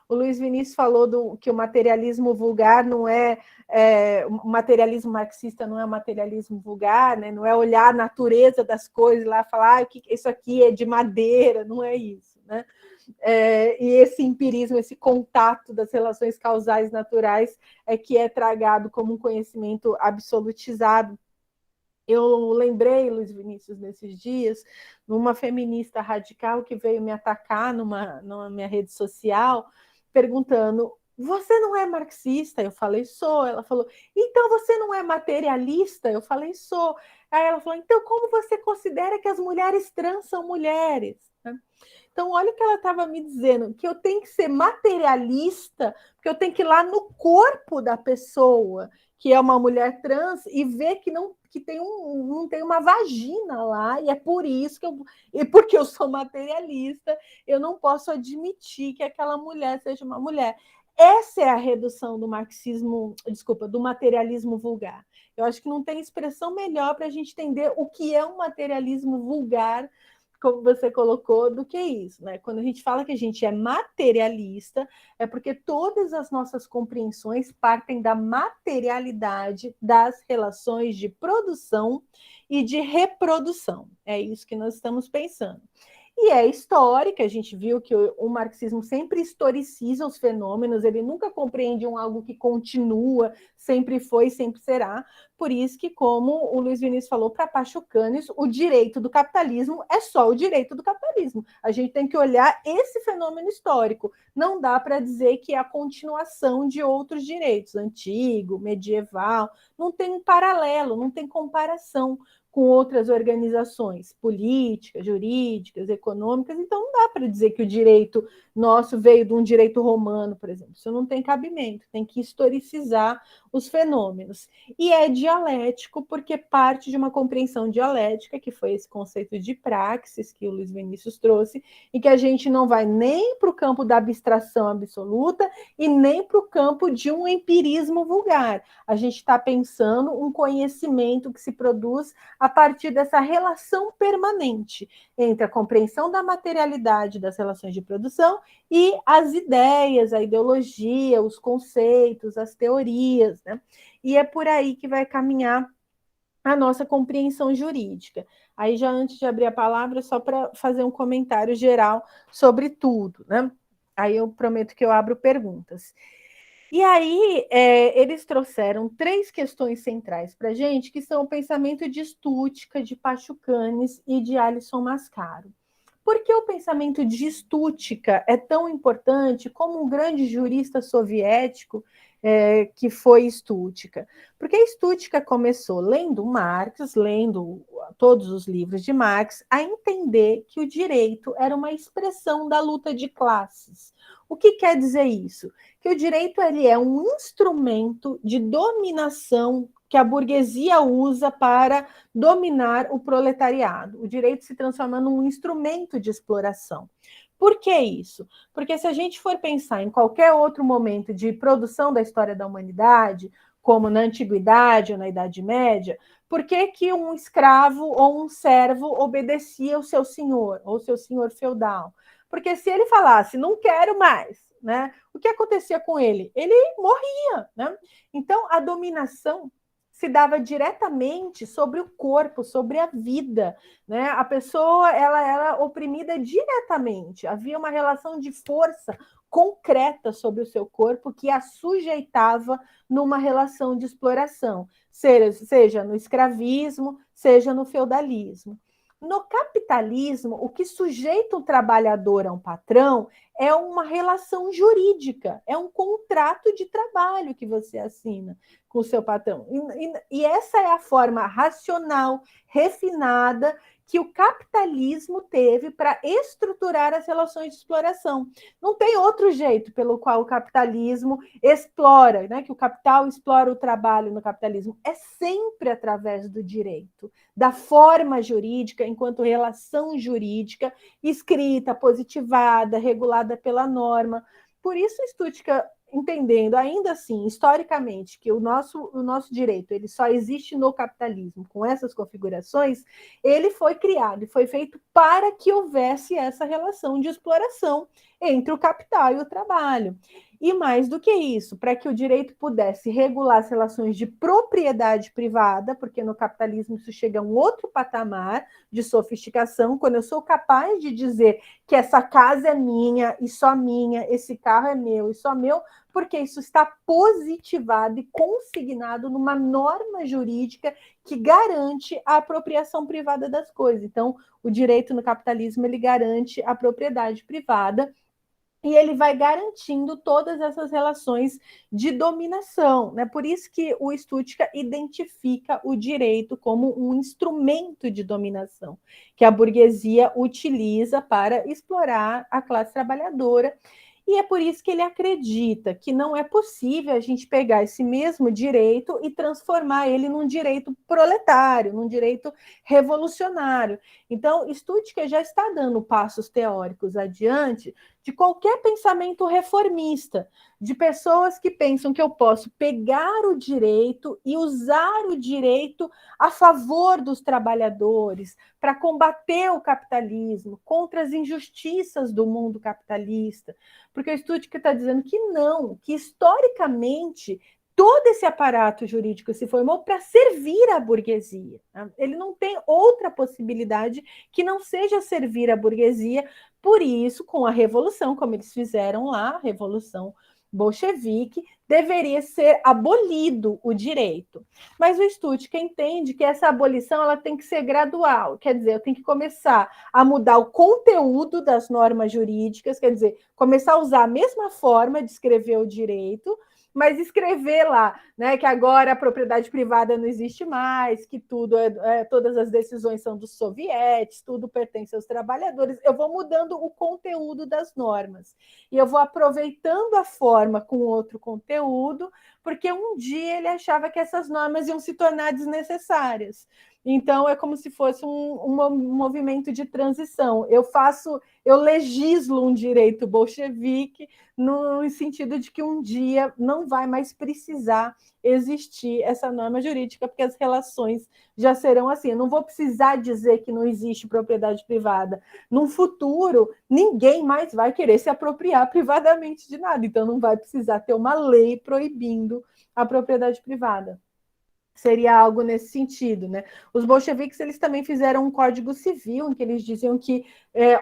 O Luiz Vinícius falou que o materialismo vulgar não o materialismo marxista não é materialismo vulgar, né? Não é olhar a natureza das coisas lá e falar isso aqui é de madeira, não é isso, né? E esse empirismo, esse contato das relações causais naturais que é tragado como um conhecimento absolutizado. Eu lembrei, Luiz Vinícius, nesses dias, numa feminista radical que veio me atacar numa minha rede social, perguntando: você não é marxista? Eu falei, sou. Ela falou, então você não é materialista? Eu falei, sou. Aí ela falou, então como você considera que as mulheres trans são mulheres? Então, olha o que ela estava me dizendo, que eu tenho que ser materialista, porque eu tenho que ir lá no corpo da pessoa, que é uma mulher trans, e ver que não tem uma vagina lá, e é por isso e porque eu sou materialista, eu não posso admitir que aquela mulher seja uma mulher. Essa é a redução do marxismo, desculpa, do materialismo vulgar. Eu acho que não tem expressão melhor para a gente entender o que é um materialismo vulgar, como você colocou, do que isso, né? Quando a gente fala que a gente é materialista, é porque todas as nossas compreensões partem da materialidade das relações de produção e de reprodução. É isso que nós estamos pensando. E é histórica, a gente viu que o marxismo sempre historiciza os fenômenos, ele nunca compreende algo que continua, sempre foi, sempre será. Por isso que, como o Luiz Vinícius falou, para Pachucanes, o direito do capitalismo é só o direito do capitalismo. A gente tem que olhar esse fenômeno histórico. Não dá para dizer que é a continuação de outros direitos, antigo, medieval, não tem um paralelo, não tem comparação com outras organizações políticas, jurídicas, econômicas, então não dá para dizer que o direito nosso veio de um direito romano, por exemplo. Isso não tem cabimento, tem que historicizar os fenômenos. E é dialético porque parte de uma compreensão dialética, que foi esse conceito de praxis que o Luiz Vinícius trouxe, e que a gente não vai nem para o campo da abstração absoluta e nem para o campo de um empirismo vulgar. A gente está pensando um conhecimento que se produz a partir dessa relação permanente entre a compreensão da materialidade das relações de produção e as ideias, a ideologia, os conceitos, as teorias, né? E é por aí que vai caminhar a nossa compreensão jurídica. Aí, já antes de abrir a palavra, só para fazer um comentário geral sobre tudo, né? Aí eu prometo que eu abro perguntas. E aí, eles trouxeram 3 questões centrais para a gente, que são o pensamento de Stútica, de Pachucanes e de Alisson Mascaro. Por que o pensamento de Stútica é tão importante como um grande jurista soviético que foi Stútica? Porque Stútica começou lendo Marx, lendo todos os livros de Marx, a entender que o direito era uma expressão da luta de classes. O que quer dizer isso? Que o direito ele é um instrumento de dominação que a burguesia usa para dominar o proletariado. O direito se transforma num instrumento de exploração. Por que isso? Porque se a gente for pensar em qualquer outro momento de produção da história da humanidade, como na Antiguidade ou na Idade Média, por que que um escravo ou um servo obedecia ao seu senhor, ou seu senhor feudal? Porque se ele falasse, não quero mais, né? O que acontecia com ele? Ele morria, né? Então, a dominação se dava diretamente sobre o corpo, sobre a vida, né? A pessoa ela era oprimida diretamente, havia uma relação de força concreta sobre o seu corpo que a sujeitava numa relação de exploração, seja no escravismo, seja no feudalismo. No capitalismo, o que sujeita um trabalhador a um patrão é uma relação jurídica, é um contrato de trabalho que você assina com o seu patrão. E essa é a forma racional, refinada, que o capitalismo teve para estruturar as relações de exploração. Não tem outro jeito pelo qual o capitalismo explora, né? Que o capital explora o trabalho no capitalismo. É sempre através do direito, da forma jurídica, enquanto relação jurídica, escrita, positivada, regulada pela norma. Por isso, Stútica, entendendo ainda assim, historicamente, que o nosso direito ele só existe no capitalismo, com essas configurações, ele foi criado e foi feito para que houvesse essa relação de exploração entre o capital e o trabalho. E mais do que isso, para que o direito pudesse regular as relações de propriedade privada, porque no capitalismo isso chega a um outro patamar de sofisticação, quando eu sou capaz de dizer que essa casa é minha e só minha, esse carro é meu e só meu, porque isso está positivado e consignado numa norma jurídica que garante a apropriação privada das coisas. Então, o direito no capitalismo ele garante a propriedade privada e ele vai garantindo todas essas relações de dominação, né? Por isso que o Stuttgart identifica o direito como um instrumento de dominação, que a burguesia utiliza para explorar a classe trabalhadora. E é por isso que ele acredita que não é possível a gente pegar esse mesmo direito e transformar ele num direito proletário, num direito revolucionário. Então, Stuttgart já está dando passos teóricos adiante de qualquer pensamento reformista, de pessoas que pensam que eu posso pegar o direito e usar o direito a favor dos trabalhadores, para combater o capitalismo, contra as injustiças do mundo capitalista. Porque o Stuttgart está dizendo que não, que historicamente todo esse aparato jurídico se formou para servir à burguesia. Ele não tem outra possibilidade que não seja servir à burguesia. Por isso, com a revolução, como eles fizeram lá, a revolução bolchevique, deveria ser abolido o direito. Mas o Stuttgart entende que essa abolição ela tem que ser gradual, quer dizer, eu tenho que começar a mudar o conteúdo das normas jurídicas, quer dizer, começar a usar a mesma forma de escrever o direito, mas escrever lá, né, que agora a propriedade privada não existe mais, que tudo todas as decisões são dos sovietes, tudo pertence aos trabalhadores. Eu vou mudando o conteúdo das normas e eu vou aproveitando a forma com outro conteúdo, porque um dia ele achava que essas normas iam se tornar desnecessárias. Então, é como se fosse um movimento de transição. Eu legislo um direito bolchevique no sentido de que um dia não vai mais precisar existir essa norma jurídica, porque as relações já serão assim. Eu não vou precisar dizer que não existe propriedade privada. No futuro, ninguém mais vai querer se apropriar privadamente de nada, então não vai precisar ter uma lei proibindo a propriedade privada. Seria algo nesse sentido, né? Os bolcheviques eles também fizeram um código civil em que eles diziam que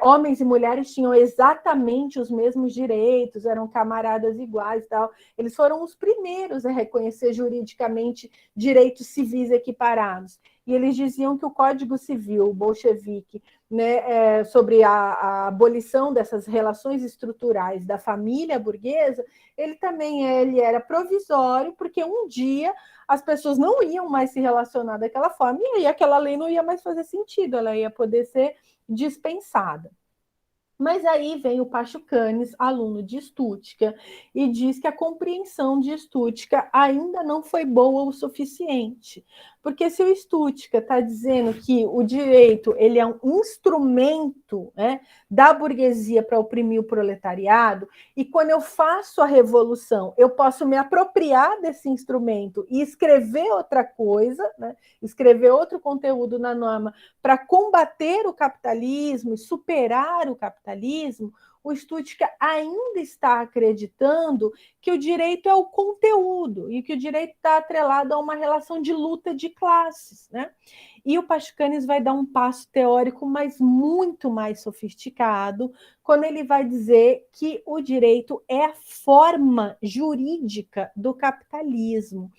homens e mulheres tinham exatamente os mesmos direitos, eram camaradas iguais, tal. Eles foram os primeiros a reconhecer juridicamente direitos civis equiparados. E eles diziam que o Código Civil bolchevique, né, sobre a abolição dessas relações estruturais da família burguesa, ele era provisório, porque um dia as pessoas não iam mais se relacionar daquela forma, e aí aquela lei não ia mais fazer sentido, ela ia poder ser dispensada. Mas aí vem o Pachucanes, aluno de Stuttgart, e diz que a compreensão de Stuttgart ainda não foi boa o suficiente. Porque se o Stuttgart está dizendo que o direito ele é um instrumento, né, da burguesia para oprimir o proletariado, e quando eu faço a revolução, eu posso me apropriar desse instrumento e escrever outra coisa, né, escrever outro conteúdo na norma para combater o capitalismo e superar o capitalismo, o Stuttgart ainda está acreditando que o direito é o conteúdo e que o direito está atrelado a uma relação de luta de classes, né? E o Pachucanes vai dar um passo teórico, mas muito mais sofisticado, quando ele vai dizer que o direito é a forma jurídica do capitalismo.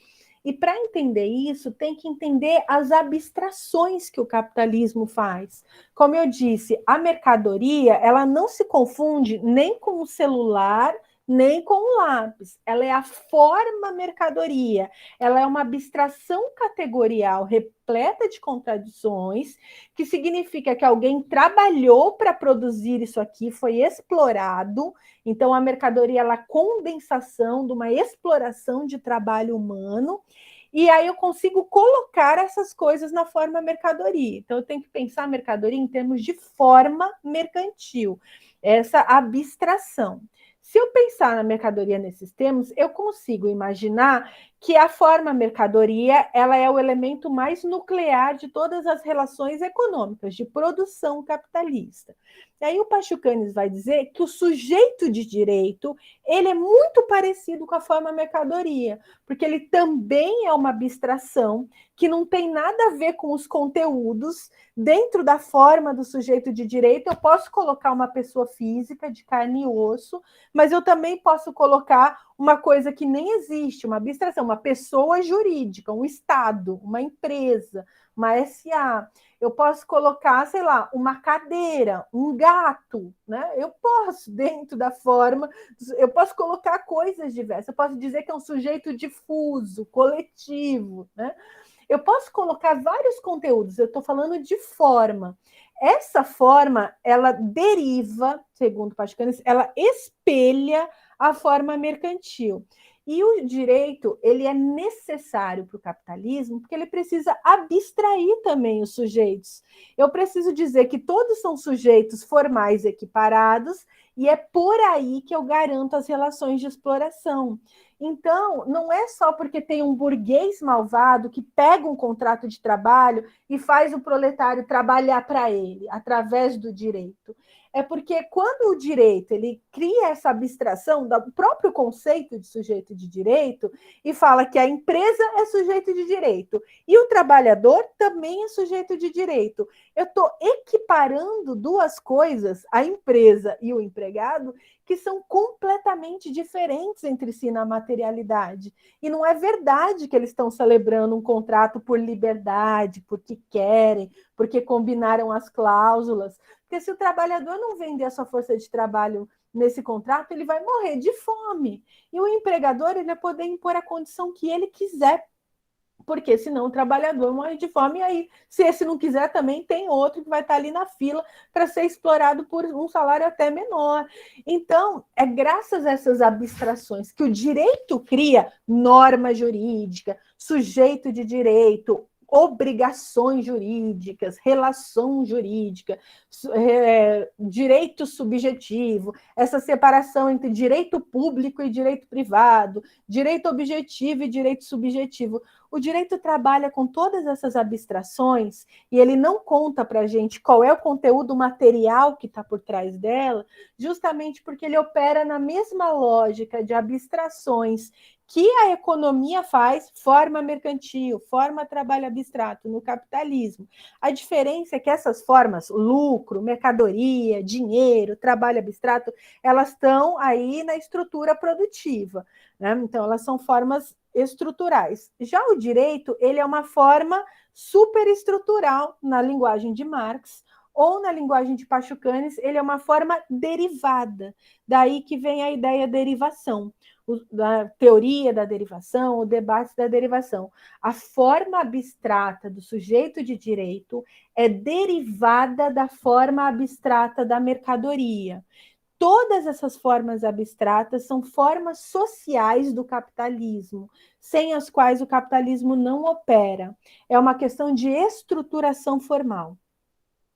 E para entender isso, tem que entender as abstrações que o capitalismo faz. Como eu disse, a mercadoria, ela não se confunde nem com o celular, nem com o lápis. Ela é a forma mercadoria. Ela é uma abstração categorial repleta de contradições, que significa que alguém trabalhou para produzir isso aqui, foi explorado. Então, a mercadoria ela é a condensação de uma exploração de trabalho humano, e aí eu consigo colocar essas coisas na forma mercadoria. Então, eu tenho que pensar a mercadoria em termos de forma mercantil, essa abstração. Se eu pensar na mercadoria nesses termos, eu consigo imaginar que a forma mercadoria ela é o elemento mais nuclear de todas as relações econômicas, de produção capitalista. E aí o Pachucanes vai dizer que o sujeito de direito ele é muito parecido com a forma mercadoria, porque ele também é uma abstração que não tem nada a ver com os conteúdos. Dentro da forma do sujeito de direito, eu posso colocar uma pessoa física de carne e osso, mas eu também posso colocar uma coisa que nem existe, uma abstração, uma pessoa jurídica, um Estado, uma empresa, uma SA. Eu posso colocar, sei lá, uma cadeira, um gato, né? Eu posso, dentro da forma, eu posso colocar coisas diversas. Eu posso dizer que é um sujeito difuso, coletivo, né? Eu posso colocar vários conteúdos, eu estou falando de forma. Essa forma, ela deriva, segundo Pachucanes, ela espelha a forma mercantil. E o direito, ele é necessário para o capitalismo, porque ele precisa abstrair também os sujeitos. Eu preciso dizer que todos são sujeitos formais equiparados, e é por aí que eu garanto as relações de exploração. Então, não é só porque tem um burguês malvado que pega um contrato de trabalho e faz o proletário trabalhar para ele, através do direito. É porque quando o direito ele cria essa abstração do próprio conceito de sujeito de direito e fala que a empresa é sujeito de direito e o trabalhador também é sujeito de direito, eu estou equiparando duas coisas, a empresa e o empregado, que são completamente diferentes entre si na materialidade. E não é verdade que eles estão celebrando um contrato por liberdade, porque querem, porque combinaram as cláusulas. Porque se o trabalhador não vender a sua força de trabalho nesse contrato, ele vai morrer de fome. E o empregador ele vai poder impor a condição que ele quiser, porque senão o trabalhador morre de fome, e aí, se esse não quiser, também tem outro que vai estar ali na fila para ser explorado por um salário até menor. Então, é graças a essas abstrações que o direito cria norma jurídica, sujeito de direito, obrigações jurídicas, relação jurídica, direito subjetivo, essa separação entre direito público e direito privado, direito objetivo e direito subjetivo. O direito trabalha com todas essas abstrações e ele não conta para a gente qual é o conteúdo material que está por trás dela, justamente porque ele opera na mesma lógica de abstrações que a economia faz, forma mercantil, forma trabalho abstrato no capitalismo. A diferença é que essas formas, lucro, mercadoria, dinheiro, trabalho abstrato, elas estão aí na estrutura produtiva, né? Então, elas são formas estruturais. Já o direito, ele é uma forma superestrutural na linguagem de Marx, ou na linguagem de Pachucanes, ele é uma forma derivada. Daí que vem a ideia derivação, da teoria da derivação, o debate da derivação. A forma abstrata do sujeito de direito é derivada da forma abstrata da mercadoria. Todas essas formas abstratas são formas sociais do capitalismo, sem as quais o capitalismo não opera. É uma questão de estruturação formal.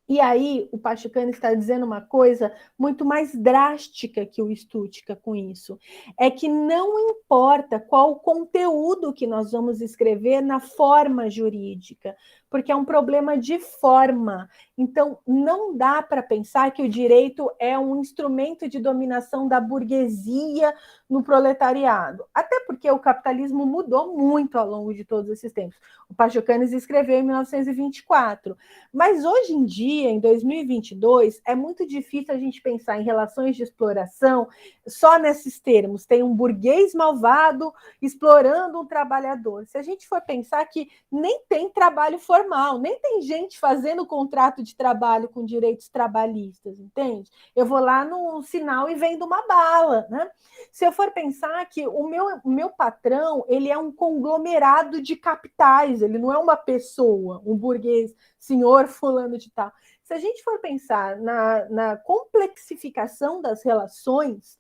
E aí, o Pachucani está dizendo uma coisa muito mais drástica que o Stuttgart com isso. É que não importa qual o conteúdo que nós vamos escrever na forma jurídica, porque é um problema de forma. Então, não dá para pensar que o direito é um instrumento de dominação da burguesia no proletariado. Até porque o capitalismo mudou muito ao longo de todos esses tempos. O Pachucanes escreveu em 1924. Mas hoje em dia, em 2022, é muito difícil a gente pensar em relações de exploração só nesses termos. Tem um burguês malvado explorando um trabalhador. Se a gente for pensar que nem tem trabalho formal, nem tem gente fazendo contrato de trabalho com direitos trabalhistas, entende? Eu vou lá no sinal e vendo uma bala, né? Se eu for pensar que o meu patrão, ele é um conglomerado de capitais, ele não é uma pessoa, um burguês, senhor fulano de tal. Se a gente for pensar na complexificação das relações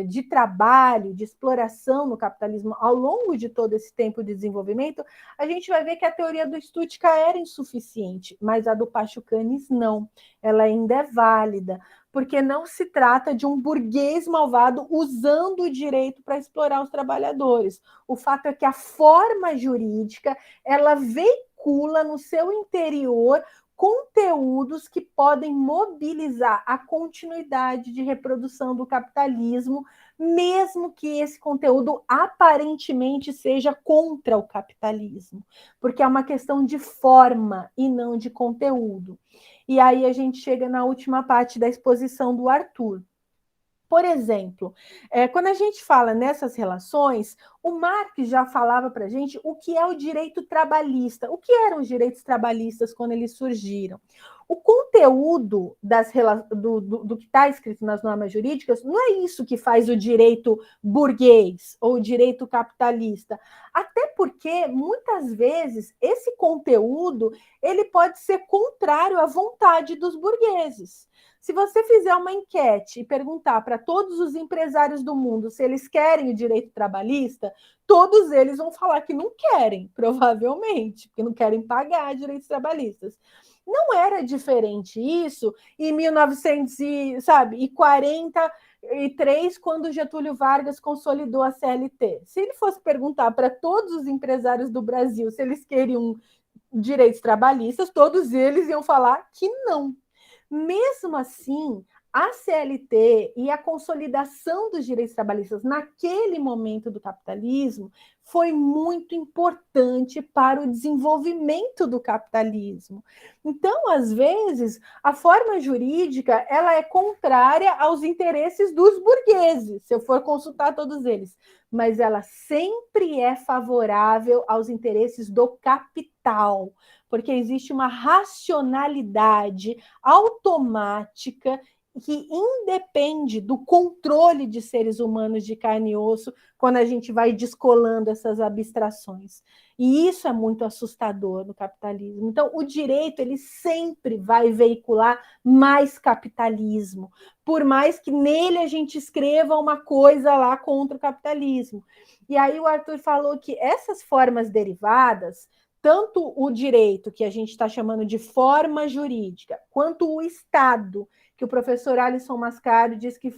de trabalho, de exploração no capitalismo ao longo de todo esse tempo de desenvolvimento, a gente vai ver que a teoria do Stuttgart era insuficiente, mas a do Pachucanes não. Ela ainda é válida, porque não se trata de um burguês malvado usando o direito para explorar os trabalhadores. O fato é que a forma jurídica, ela veicula no seu interior conteúdos que podem mobilizar a continuidade de reprodução do capitalismo, mesmo que esse conteúdo aparentemente seja contra o capitalismo, porque é uma questão de forma e não de conteúdo. E aí a gente chega na última parte da exposição do Arthur. Por exemplo, quando a gente fala nessas relações, o Marx já falava para a gente o que é o direito trabalhista. O que eram os direitos trabalhistas quando eles surgiram? O conteúdo do que está escrito nas normas jurídicas não é isso que faz o direito burguês ou o direito capitalista. Até porque, muitas vezes, esse conteúdo ele pode ser contrário à vontade dos burgueses. Se você fizer uma enquete e perguntar para todos os empresários do mundo se eles querem o direito trabalhista, todos eles vão falar que não querem, provavelmente, porque não querem pagar direitos trabalhistas. Não era diferente isso em 1943, quando Getúlio Vargas consolidou a CLT. Se ele fosse perguntar para todos os empresários do Brasil se eles queriam direitos trabalhistas, todos eles iam falar que não. Mesmo assim, a CLT e a consolidação dos direitos trabalhistas naquele momento do capitalismo foi muito importante para o desenvolvimento do capitalismo. Então, às vezes, a forma jurídica ela é contrária aos interesses dos burgueses, se eu for consultar todos eles, mas ela sempre é favorável aos interesses do capital, porque existe uma racionalidade automática que independe do controle de seres humanos de carne e osso quando a gente vai descolando essas abstrações. E isso é muito assustador no capitalismo. Então, o direito ele sempre vai veicular mais capitalismo, por mais que nele a gente escreva uma coisa lá contra o capitalismo. E aí o Arthur falou que essas formas derivadas, tanto o direito, que a gente está chamando de forma jurídica, quanto o Estado, que o professor Alisson Mascaro diz que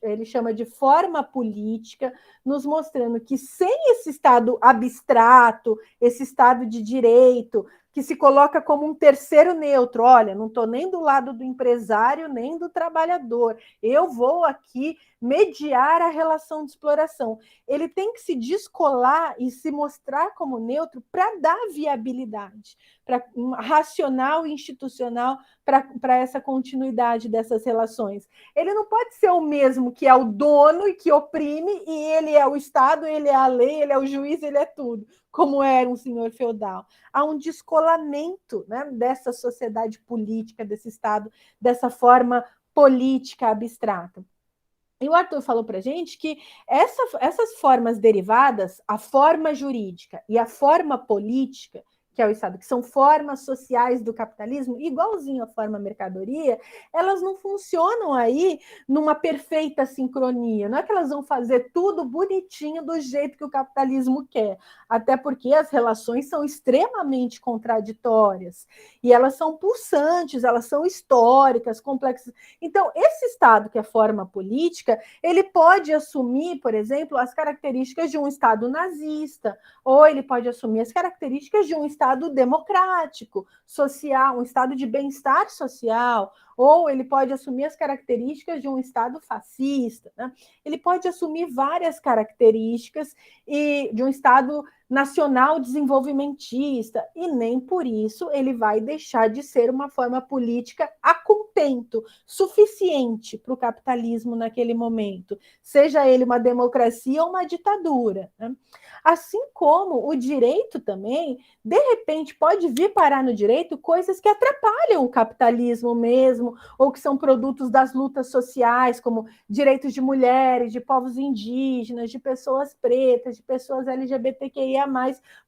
ele chama de forma política, nos mostrando que sem esse Estado abstrato, esse Estado de direito, que se coloca como um terceiro neutro, olha, não estou nem do lado do empresário, nem do trabalhador, eu vou aqui mediar a relação de exploração. Ele tem que se descolar e se mostrar como neutro para dar viabilidade, para racional e institucional para essa continuidade dessas relações. Ele não pode ser o mesmo que é o dono e que oprime, e ele é o Estado, ele é a lei, ele é o juiz, ele é tudo, como era um senhor feudal. Há um descolamento, né, dessa sociedade política, desse Estado, dessa forma política abstrata. E o Arthur falou para a gente que essas formas derivadas, a forma jurídica e a forma política, que é o Estado, que são formas sociais do capitalismo, igualzinho à forma mercadoria, elas não funcionam aí numa perfeita sincronia. Não é que elas vão fazer tudo bonitinho do jeito que o capitalismo quer, até porque as relações são extremamente contraditórias e elas são pulsantes, elas são históricas, complexas. Então, esse Estado que é forma política, ele pode assumir, por exemplo, as características de um Estado nazista, ou ele pode assumir as características de um Estado democrático, social, um Estado de bem-estar social, ou ele pode assumir as características de um Estado fascista, né? Ele pode assumir várias características de um Estado nacional desenvolvimentista, e nem por isso ele vai deixar de ser uma forma política a contento, suficiente para o capitalismo naquele momento, seja ele uma democracia ou uma ditadura, né? Assim como o direito também, de repente, pode vir parar no direito coisas que atrapalham o capitalismo mesmo, ou que são produtos das lutas sociais, como direitos de mulheres, de povos indígenas, de pessoas pretas, de pessoas LGBTQIA+,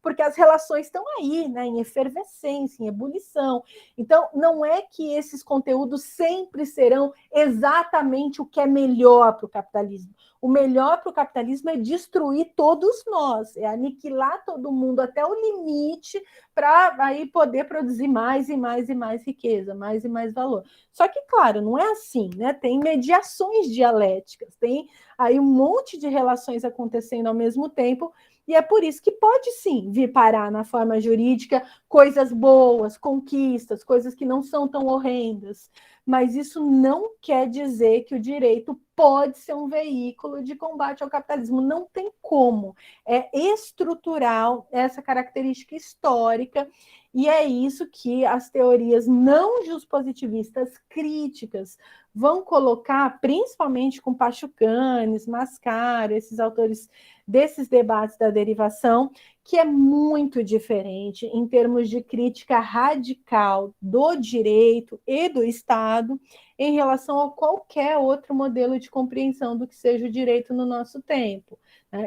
porque as relações estão aí, né, em efervescência, em ebulição. Então, não é que esses conteúdos sempre serão exatamente o que é melhor para o capitalismo. O melhor para o capitalismo é destruir todos nós, é aniquilar todo mundo até o limite para aí poder produzir mais e mais e mais riqueza, mais e mais valor. Só que, claro, não é assim, né? Tem mediações dialéticas, tem aí um monte de relações acontecendo ao mesmo tempo, e é por isso que pode sim vir parar na forma jurídica coisas boas, conquistas, coisas que não são tão horrendas. Mas isso não quer dizer que o direito pode ser um veículo de combate ao capitalismo. Não tem como, é estrutural essa característica histórica, e é isso que as teorias não positivistas críticas vão colocar, principalmente com Pachucanes, Mascaro, esses autores desses debates da derivação, que é muito diferente em termos de crítica radical do direito e do Estado em relação a qualquer outro modelo de compreensão do que seja o direito no nosso tempo.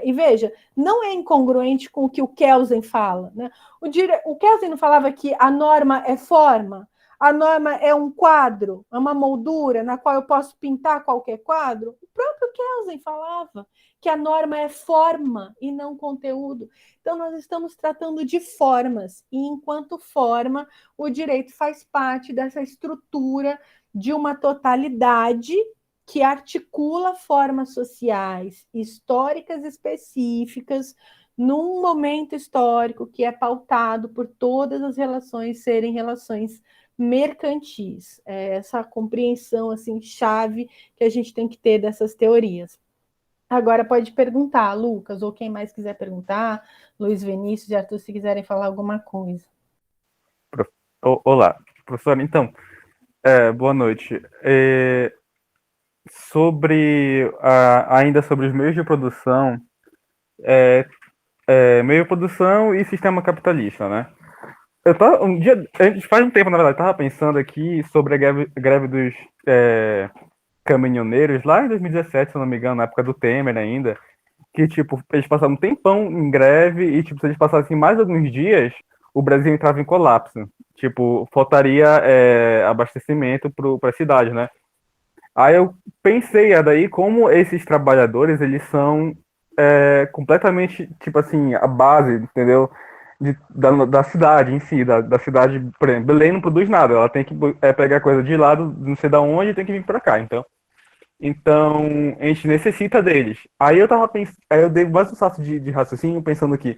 E veja, não é incongruente com o que o Kelsen fala. Né? O Kelsen não falava que a norma é forma, a norma é um quadro, é uma moldura na qual eu posso pintar qualquer quadro? O próprio Kelsen falava que a norma é forma e não conteúdo. Então, nós estamos tratando de formas, e enquanto forma, o direito faz parte dessa estrutura de uma totalidade que articula formas sociais históricas específicas num momento histórico que é pautado por todas as relações serem relações mercantis. É essa compreensão assim chave que a gente tem que ter dessas teorias. Agora pode perguntar, Lucas, ou quem mais quiser perguntar, Luiz Vinícius e Arthur, se quiserem falar alguma coisa. Olá, professor. Então, boa noite. Ainda sobre os meios de produção, meio de produção e sistema capitalista, né? Faz um tempo, na verdade, eu estava pensando aqui sobre a greve dos caminhoneiros, lá em 2017, se eu não me engano, na época do Temer ainda, que, tipo, eles passaram um tempão em greve e, tipo, se eles passassem mais alguns dias, o Brasil entrava em colapso. Tipo, faltaria abastecimento para a cidade, né? Aí eu pensei, daí, como esses trabalhadores, eles são completamente, tipo assim, a base, entendeu? Da cidade em si, da cidade, por exemplo, Belém não produz nada, ela tem que pegar coisa de lá, não sei da onde, e tem que vir para cá, então, a gente necessita deles. Aí eu tava pensando, aí eu dei mais um salto de raciocínio pensando que,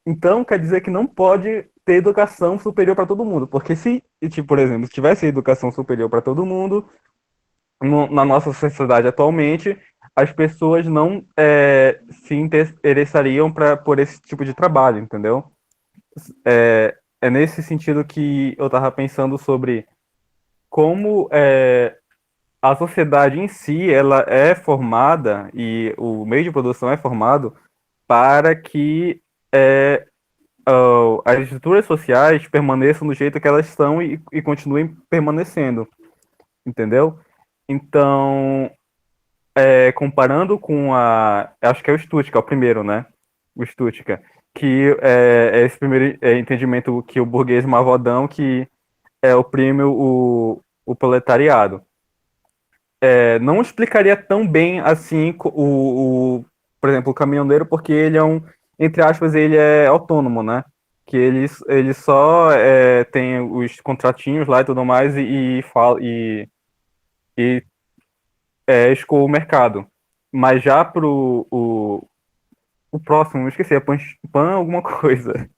então quer dizer que não pode ter educação superior para todo mundo, porque se, tipo, por exemplo, se tivesse educação superior para todo mundo, na nossa sociedade atualmente, as pessoas não se interessariam por esse tipo de trabalho, entendeu? É nesse sentido que eu tava pensando sobre como a sociedade em si, ela é formada, e o meio de produção é formado para que as estruturas sociais permaneçam do jeito que elas são e continuem permanecendo, entendeu? Então, comparando com acho que é o Stuttgart, o primeiro, né? O Stuttgart, que é esse primeiro entendimento que o burguês malvadão que oprime o proletariado. Não explicaria tão bem assim por exemplo, o caminhoneiro, porque ele é entre aspas, ele é autônomo, né? Que ele só tem os contratinhos lá e tudo mais e escoa o mercado. Mas já o próximo, eu esqueci, é Pan alguma coisa.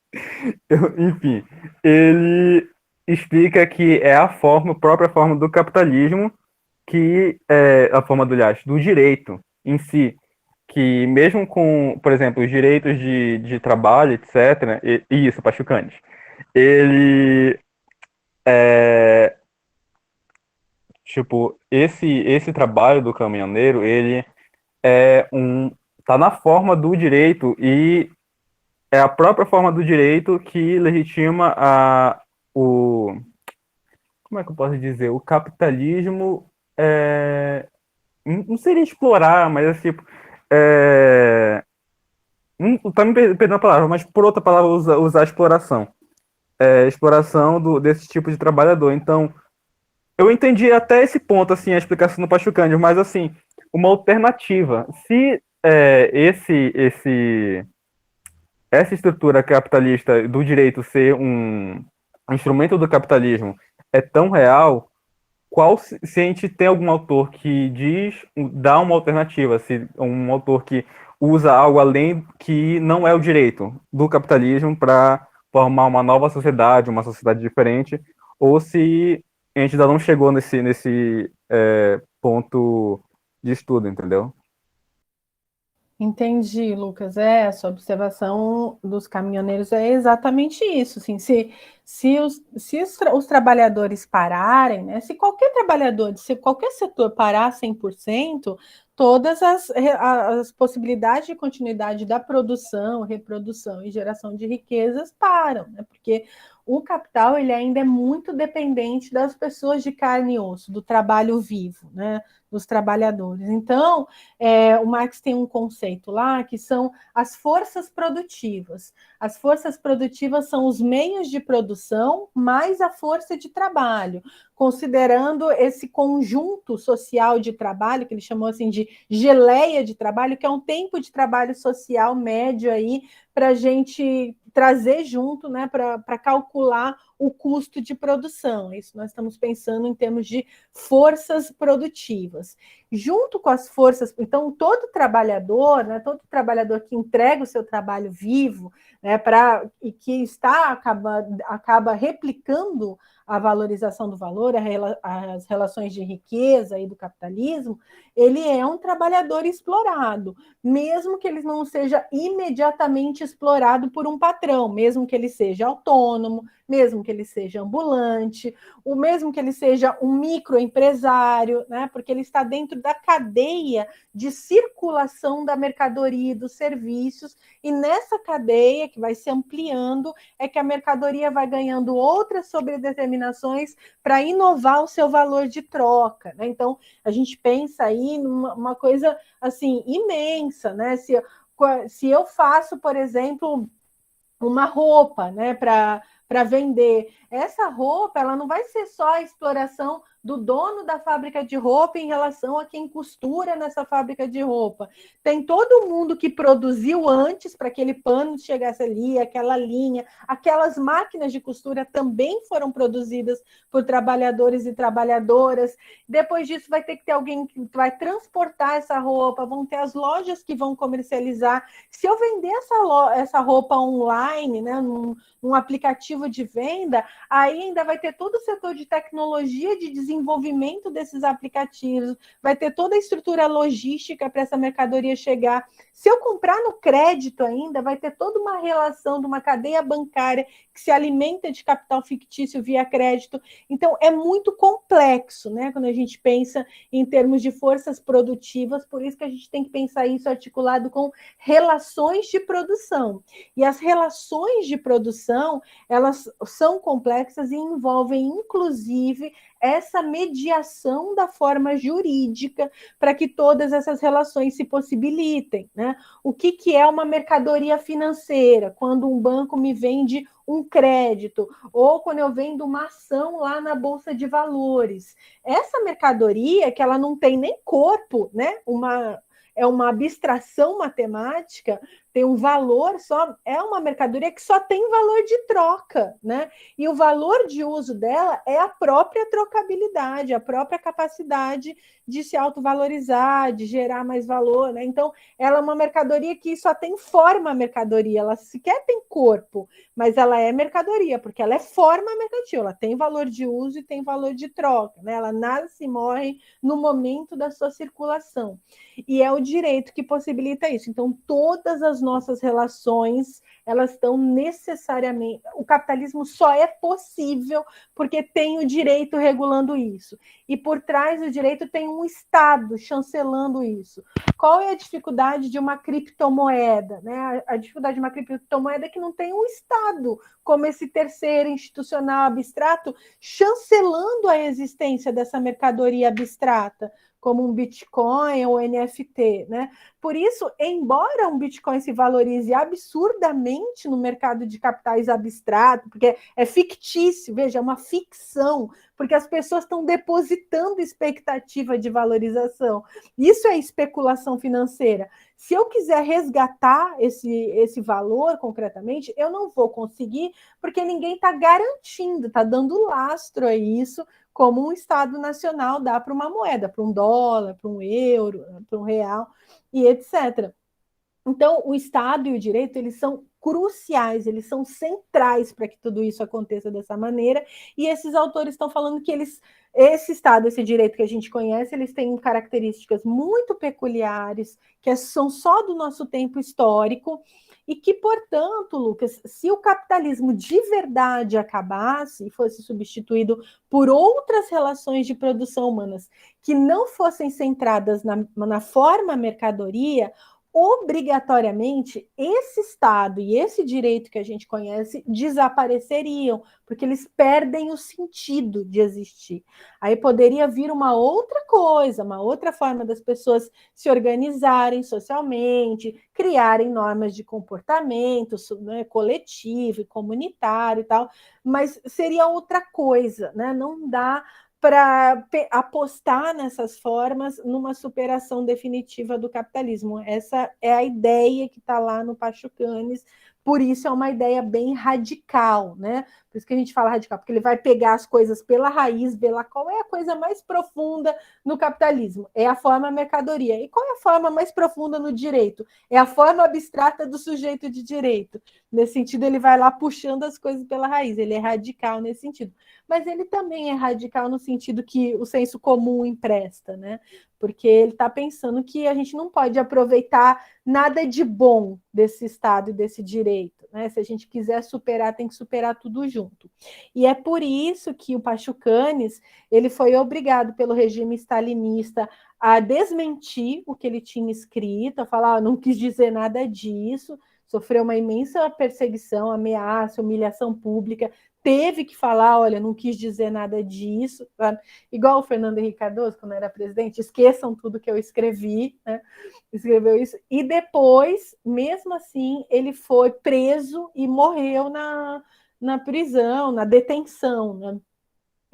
Enfim, ele explica que é a própria forma do capitalismo, que é a forma do direito em si, que mesmo com, por exemplo, os direitos de trabalho, etc., e isso, Pachucanes, ele tipo, esse trabalho do caminhoneiro, ele tá na forma do direito e é a própria forma do direito que legitima como é que eu posso dizer? O capitalismo não seria explorar, mas é tipo. Não tá me perdendo a palavra, mas por outra palavra, usar exploração. Exploração desse tipo de trabalhador. Então, eu entendi até esse ponto, assim, a explicação do Pachucândio, mas, assim, uma alternativa. Se essa estrutura capitalista do direito ser um instrumento do capitalismo é tão real, se a gente tem algum autor que dá uma alternativa, se um autor que usa algo além que não é o direito do capitalismo para formar uma nova sociedade, uma sociedade diferente, ou se a gente ainda não chegou nesse ponto de estudo, entendeu? Entendi, Lucas. Essa observação dos caminhoneiros é exatamente isso. Assim, se os trabalhadores pararem, né, se qualquer trabalhador, se qualquer setor parar 100%, todas as possibilidades de continuidade da produção, reprodução e geração de riquezas param, né, porque o capital ele ainda é muito dependente das pessoas de carne e osso, do trabalho vivo, né, dos trabalhadores. Então, o Marx tem um conceito lá que são as forças produtivas. As forças produtivas são os meios de produção mais a força de trabalho, considerando esse conjunto social de trabalho, que ele chamou assim de geleia de trabalho, que é um tempo de trabalho social médio aí para a gente trazer junto, né, para calcular o custo de produção. Isso nós estamos pensando em termos de forças produtivas. Junto com as forças, então todo trabalhador, né, todo trabalhador que entrega o seu trabalho vivo, né, e que acaba replicando a valorização do valor, as relações de riqueza e do capitalismo, ele é um trabalhador explorado, mesmo que ele não seja imediatamente explorado por um patrão, mesmo que ele seja autônomo, mesmo que ele seja ambulante, o mesmo que ele seja um microempresário, né, porque ele está dentro da cadeia de circulação da mercadoria e dos serviços, e nessa cadeia, que vai se ampliando, é que a mercadoria vai ganhando outras sobredeterminações para inovar o seu valor de troca, né? Então, a gente pensa aí numa coisa assim imensa, né? Se eu faço, por exemplo, uma roupa, né, para vender. Essa roupa, ela não vai ser só a exploração do dono da fábrica de roupa em relação a quem costura nessa fábrica de roupa. Tem todo mundo que produziu antes para aquele pano chegasse ali, aquela linha, aquelas máquinas de costura também foram produzidas por trabalhadores e trabalhadoras. Depois disso vai ter que ter alguém que vai transportar essa roupa, vão ter as lojas que vão comercializar. Se eu vender essa roupa online, né, num aplicativo de venda, aí ainda vai ter todo o setor de tecnologia de desenvolvimento desses aplicativos, vai ter toda a estrutura logística para essa mercadoria chegar. Se eu comprar no crédito ainda, vai ter toda uma relação de uma cadeia bancária que se alimenta de capital fictício via crédito. Então, é muito complexo, né, quando a gente pensa em termos de forças produtivas, por isso que a gente tem que pensar isso articulado com relações de produção. E as relações de produção, elas são complexas e envolvem, inclusive, essa mediação da forma jurídica para que todas essas relações se possibilitem, né? O que é uma mercadoria financeira? Quando um banco me vende um crédito, ou quando eu vendo uma ação lá na Bolsa de Valores. Essa mercadoria, que ela não tem nem corpo, né? É uma abstração matemática, tem um valor só, é uma mercadoria que só tem valor de troca, né? E o valor de uso dela é a própria trocabilidade, a própria capacidade de se autovalorizar, de gerar mais valor, né? Então, ela é uma mercadoria que só tem forma mercadoria, ela sequer tem corpo, mas ela é mercadoria, porque ela é forma mercantil, ela tem valor de uso e tem valor de troca, né? Ela nasce e morre no momento da sua circulação. E é o direito que possibilita isso. Então, todas as nossas relações, elas estão necessariamente... O capitalismo só é possível porque tem o direito regulando isso. E por trás do direito tem um Estado chancelando isso. Qual é a dificuldade de uma criptomoeda? Né? A dificuldade de uma criptomoeda é que não tem um Estado como esse terceiro institucional abstrato chancelando a existência dessa mercadoria abstrata, como um Bitcoin ou NFT, né? Por isso, embora um Bitcoin se valorize absurdamente no mercado de capitais abstrato, porque é fictício, veja, é uma ficção, porque as pessoas estão depositando expectativa de valorização. Isso é especulação financeira. Se eu quiser resgatar esse valor concretamente, eu não vou conseguir, porque ninguém está garantindo, está dando lastro a isso, como um Estado nacional dá para uma moeda, para um dólar, para um euro, para um real, e etc. Então, o Estado e o direito, eles são cruciais, eles são centrais para que tudo isso aconteça dessa maneira, e esses autores estão falando que esse Estado, esse direito que a gente conhece, eles têm características muito peculiares, que são só do nosso tempo histórico, e que, portanto, Lucas, se o capitalismo de verdade acabasse e fosse substituído por outras relações de produção humanas que não fossem centradas na forma mercadoria, obrigatoriamente esse Estado e esse direito que a gente conhece desapareceriam, porque eles perdem o sentido de existir. Aí poderia vir uma outra coisa, uma outra forma das pessoas se organizarem socialmente, criarem normas de comportamento, né, coletivo e comunitário e tal, mas seria outra coisa, né? Não dá para apostar nessas formas numa superação definitiva do capitalismo. Essa é a ideia que está lá no Pachucanes, por isso é uma ideia bem radical, né? Por isso que a gente fala radical, porque ele vai pegar as coisas pela raiz, ver lá qual é a coisa mais profunda no capitalismo. É a forma mercadoria. E qual é a forma mais profunda no direito? É a forma abstrata do sujeito de direito. Nesse sentido, ele vai lá puxando as coisas pela raiz. Ele é radical nesse sentido. Mas ele também é radical no sentido que o senso comum empresta, né? Porque ele está pensando que a gente não pode aproveitar nada de bom desse Estado e desse direito, né? Se a gente quiser superar, tem que superar tudo junto. E é por isso que o Pachucanes ele foi obrigado pelo regime stalinista a desmentir o que ele tinha escrito, a falar, não quis dizer nada disso, sofreu uma imensa perseguição, ameaça, humilhação pública, teve que falar, olha, não quis dizer nada disso, tá? Igual o Fernando Henrique Cardoso, quando era presidente, esqueçam tudo que eu escrevi, né? Escreveu isso, e depois, mesmo assim, ele foi preso e morreu na prisão, na detenção, né?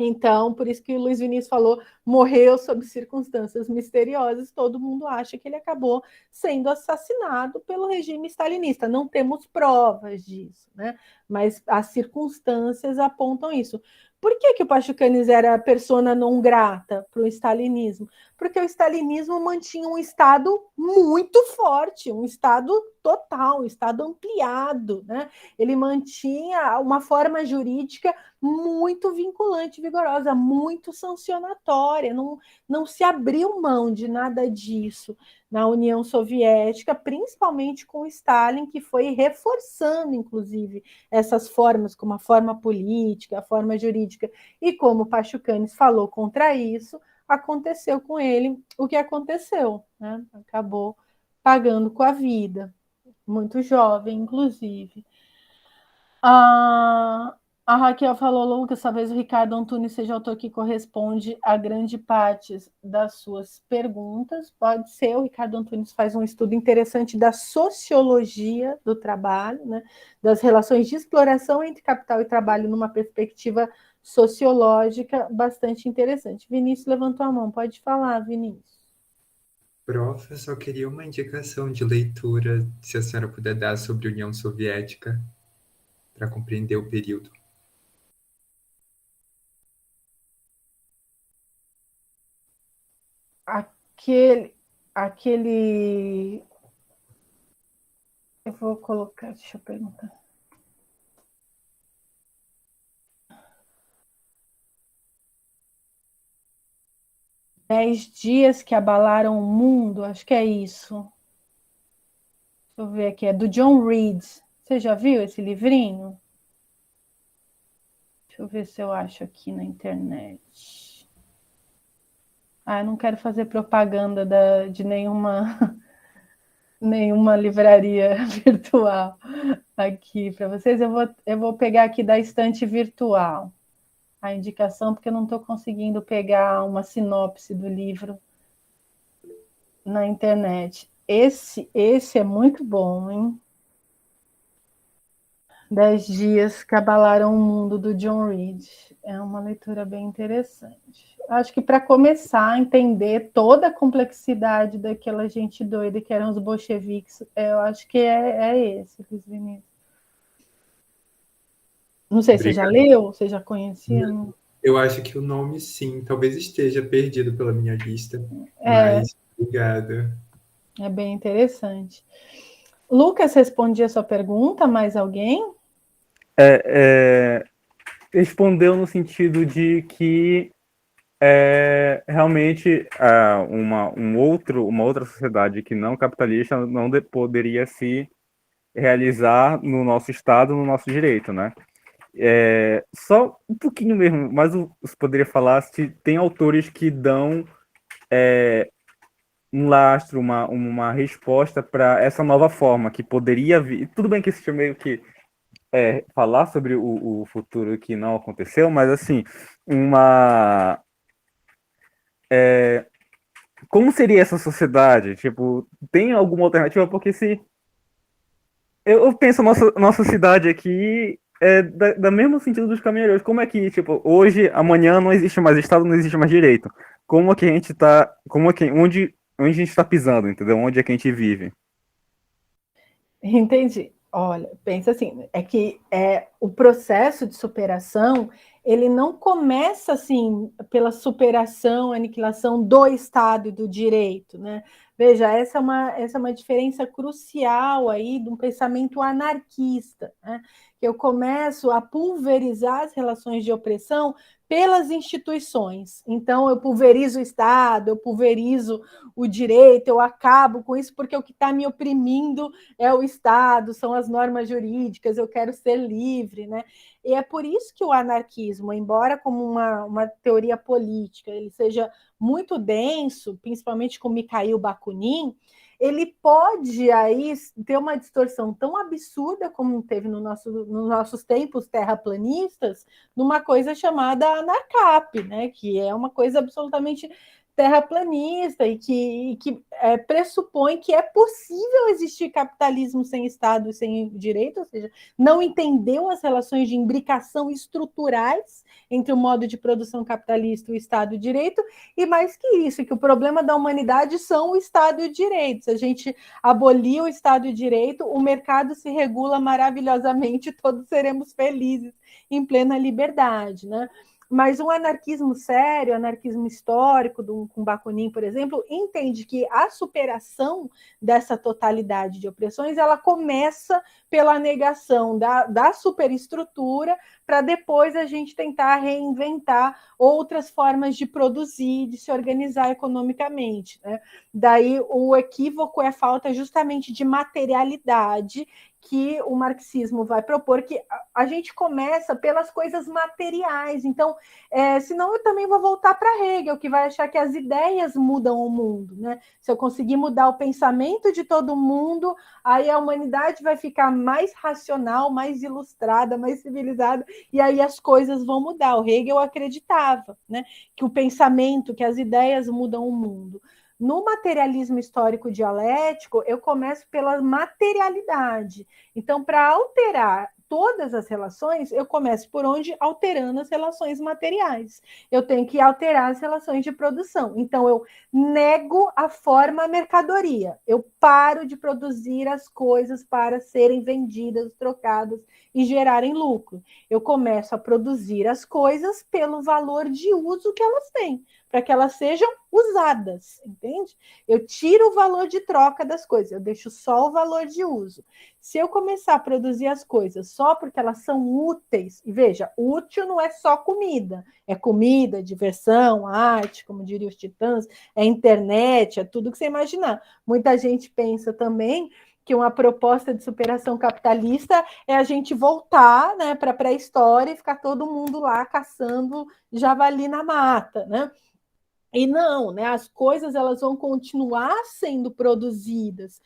Então, por isso que o Luiz Vinícius falou, morreu sob circunstâncias misteriosas, todo mundo acha que ele acabou sendo assassinado pelo regime stalinista. Não temos provas disso, né? Mas as circunstâncias apontam isso. Por que o Pachucanes era persona não grata para o stalinismo? Porque o stalinismo mantinha um Estado muito forte, um Estado total, um Estado ampliado, né? Ele mantinha uma forma jurídica muito vinculante, vigorosa, muito sancionatória, não se abriu mão de nada disso na União Soviética, principalmente com Stalin, que foi reforçando, inclusive, essas formas, como a forma política, a forma jurídica, e como Pachucanes falou contra isso, aconteceu com ele o que aconteceu, né? Acabou pagando com a vida, muito jovem, inclusive. A Raquel falou, Lucas, talvez o Ricardo Antunes seja o autor que corresponde a grande parte das suas perguntas. Pode ser, o Ricardo Antunes faz um estudo interessante da sociologia do trabalho, né? Das relações de exploração entre capital e trabalho numa perspectiva sociológica bastante interessante. Vinícius levantou a mão, pode falar, Vinícius. Prof, eu só queria uma indicação de leitura, se a senhora puder dar, sobre a União Soviética, para compreender o período. Aquele. Eu vou colocar, deixa eu perguntar. Dez dias que abalaram o mundo, acho que é isso. Deixa eu ver aqui, é do John Reed. Você já viu esse livrinho? Deixa eu ver se eu acho aqui na internet. Eu não quero fazer propaganda de nenhuma livraria virtual aqui para vocês. Eu vou pegar aqui da estante virtual a indicação, porque eu não estou conseguindo pegar uma sinopse do livro na internet. Esse é muito bom, hein? 10 dias que abalaram o mundo, do John Reed. É uma leitura bem interessante. Acho que para começar a entender toda a complexidade daquela gente doida que eram os bolcheviques, eu acho que é esse, Luiz Vinícius. Não sei, Obrigado. Você já leu? Você já conhecia? Eu acho que o nome, sim. Talvez esteja perdido pela minha lista. Mas, obrigada. É bem interessante. Lucas, respondi a sua pergunta, mais alguém? Respondeu no sentido de que realmente uma outra sociedade que não capitalista não poderia se realizar no nosso Estado, no nosso direito, né? Só um pouquinho mesmo, mas você poderia falar se tem autores que dão um lastro, uma resposta para essa nova forma que poderia vir. Tudo bem que isso é meio que falar sobre o futuro que não aconteceu, mas assim, como seria essa sociedade? Tipo, tem alguma alternativa? Porque se eu penso nossa cidade aqui da mesmo sentido dos caminhoneiros. Como é que, tipo, hoje, amanhã não existe mais Estado, não existe mais direito? Como é que a gente tá, onde a gente está pisando, entendeu? Onde é que a gente vive? Entendi. Olha, pensa assim, é que o processo de superação, ele não começa assim pela superação, aniquilação do Estado e do direito, né? Veja, essa é uma diferença crucial aí de um pensamento anarquista, né? Eu começo a pulverizar as relações de opressão pelas instituições. Então, eu pulverizo o Estado, eu pulverizo o direito, eu acabo com isso porque o que está me oprimindo é o Estado, são as normas jurídicas, eu quero ser livre, né? E é por isso que o anarquismo, embora como uma teoria política, ele seja muito denso, principalmente com Mikhail Bakunin, ele pode aí ter uma distorção tão absurda como teve nos nossos tempos terraplanistas, numa coisa chamada ANACAP, né? Que é uma coisa absolutamente terraplanista e que pressupõe que é possível existir capitalismo sem Estado e sem direito, ou seja, não entendeu as relações de imbricação estruturais entre o modo de produção capitalista e o Estado e o direito, e mais que isso, que o problema da humanidade são o Estado e o direito. Se a gente abolir o Estado e o direito, o mercado se regula maravilhosamente, todos seremos felizes em plena liberdade, né? Mas um anarquismo sério, anarquismo histórico, com Bakunin, por exemplo, entende que a superação dessa totalidade de opressões, ela começa pela negação da superestrutura, para depois a gente tentar reinventar outras formas de produzir, de se organizar economicamente, né? Daí o equívoco é a falta justamente de materialidade que o marxismo vai propor, que a gente começa pelas coisas materiais. Então, senão eu também vou voltar para Hegel, que vai achar que as ideias mudam o mundo, né? Se eu conseguir mudar o pensamento de todo mundo, aí a humanidade vai ficar mais racional, mais ilustrada, mais civilizada, e aí as coisas vão mudar. O Hegel acreditava, né, que o pensamento, que as ideias mudam o mundo. No materialismo histórico dialético, eu começo pela materialidade. Então, para alterar todas as relações, eu começo por onde? Alterando as relações materiais. Eu tenho que alterar as relações de produção. Então, eu nego a forma mercadoria. Eu paro de produzir as coisas para serem vendidas, trocadas e gerarem lucro. Eu começo a produzir as coisas pelo valor de uso que elas têm, para que elas sejam usadas, entende? Eu tiro o valor de troca das coisas, eu deixo só o valor de uso. Se eu começar a produzir as coisas só porque elas são úteis, e veja, útil não é só comida, é comida, diversão, arte, como diriam os titãs, é internet, é tudo que você imaginar. Muita gente pensa também que uma proposta de superação capitalista é a gente voltar, né, para a pré-história e ficar todo mundo lá caçando javali na mata, né? E não, né? As coisas elas vão continuar sendo produzidas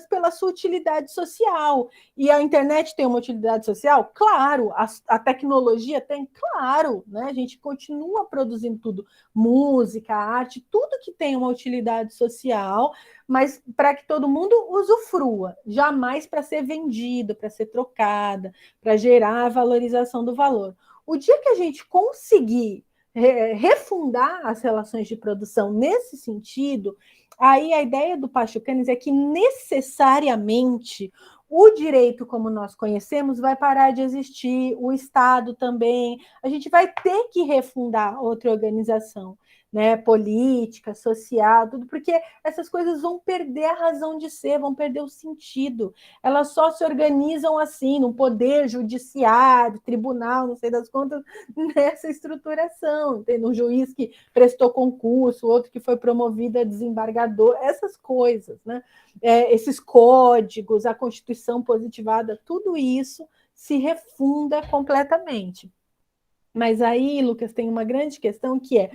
pela sua utilidade social. E a internet tem uma utilidade social? Claro. A tecnologia tem? Claro, né? A gente continua produzindo tudo, música, arte, tudo que tem uma utilidade social, mas para que todo mundo usufrua, jamais para ser vendido, para ser trocada, para gerar a valorização do valor. O dia que a gente conseguir refundar as relações de produção nesse sentido, aí a ideia do Pachucanes é que necessariamente o direito como nós conhecemos vai parar de existir, o Estado também, a gente vai ter que refundar outra organização. né, política, social, tudo, porque essas coisas vão perder a razão de ser, vão perder o sentido. Elas só se organizam assim, no poder judiciário, tribunal, não sei das contas, nessa estruturação. Tem um juiz que prestou concurso, outro que foi promovido a desembargador, essas coisas, né? Esses códigos, a Constituição positivada, tudo isso se refunda completamente. Mas aí, Lucas, tem uma grande questão que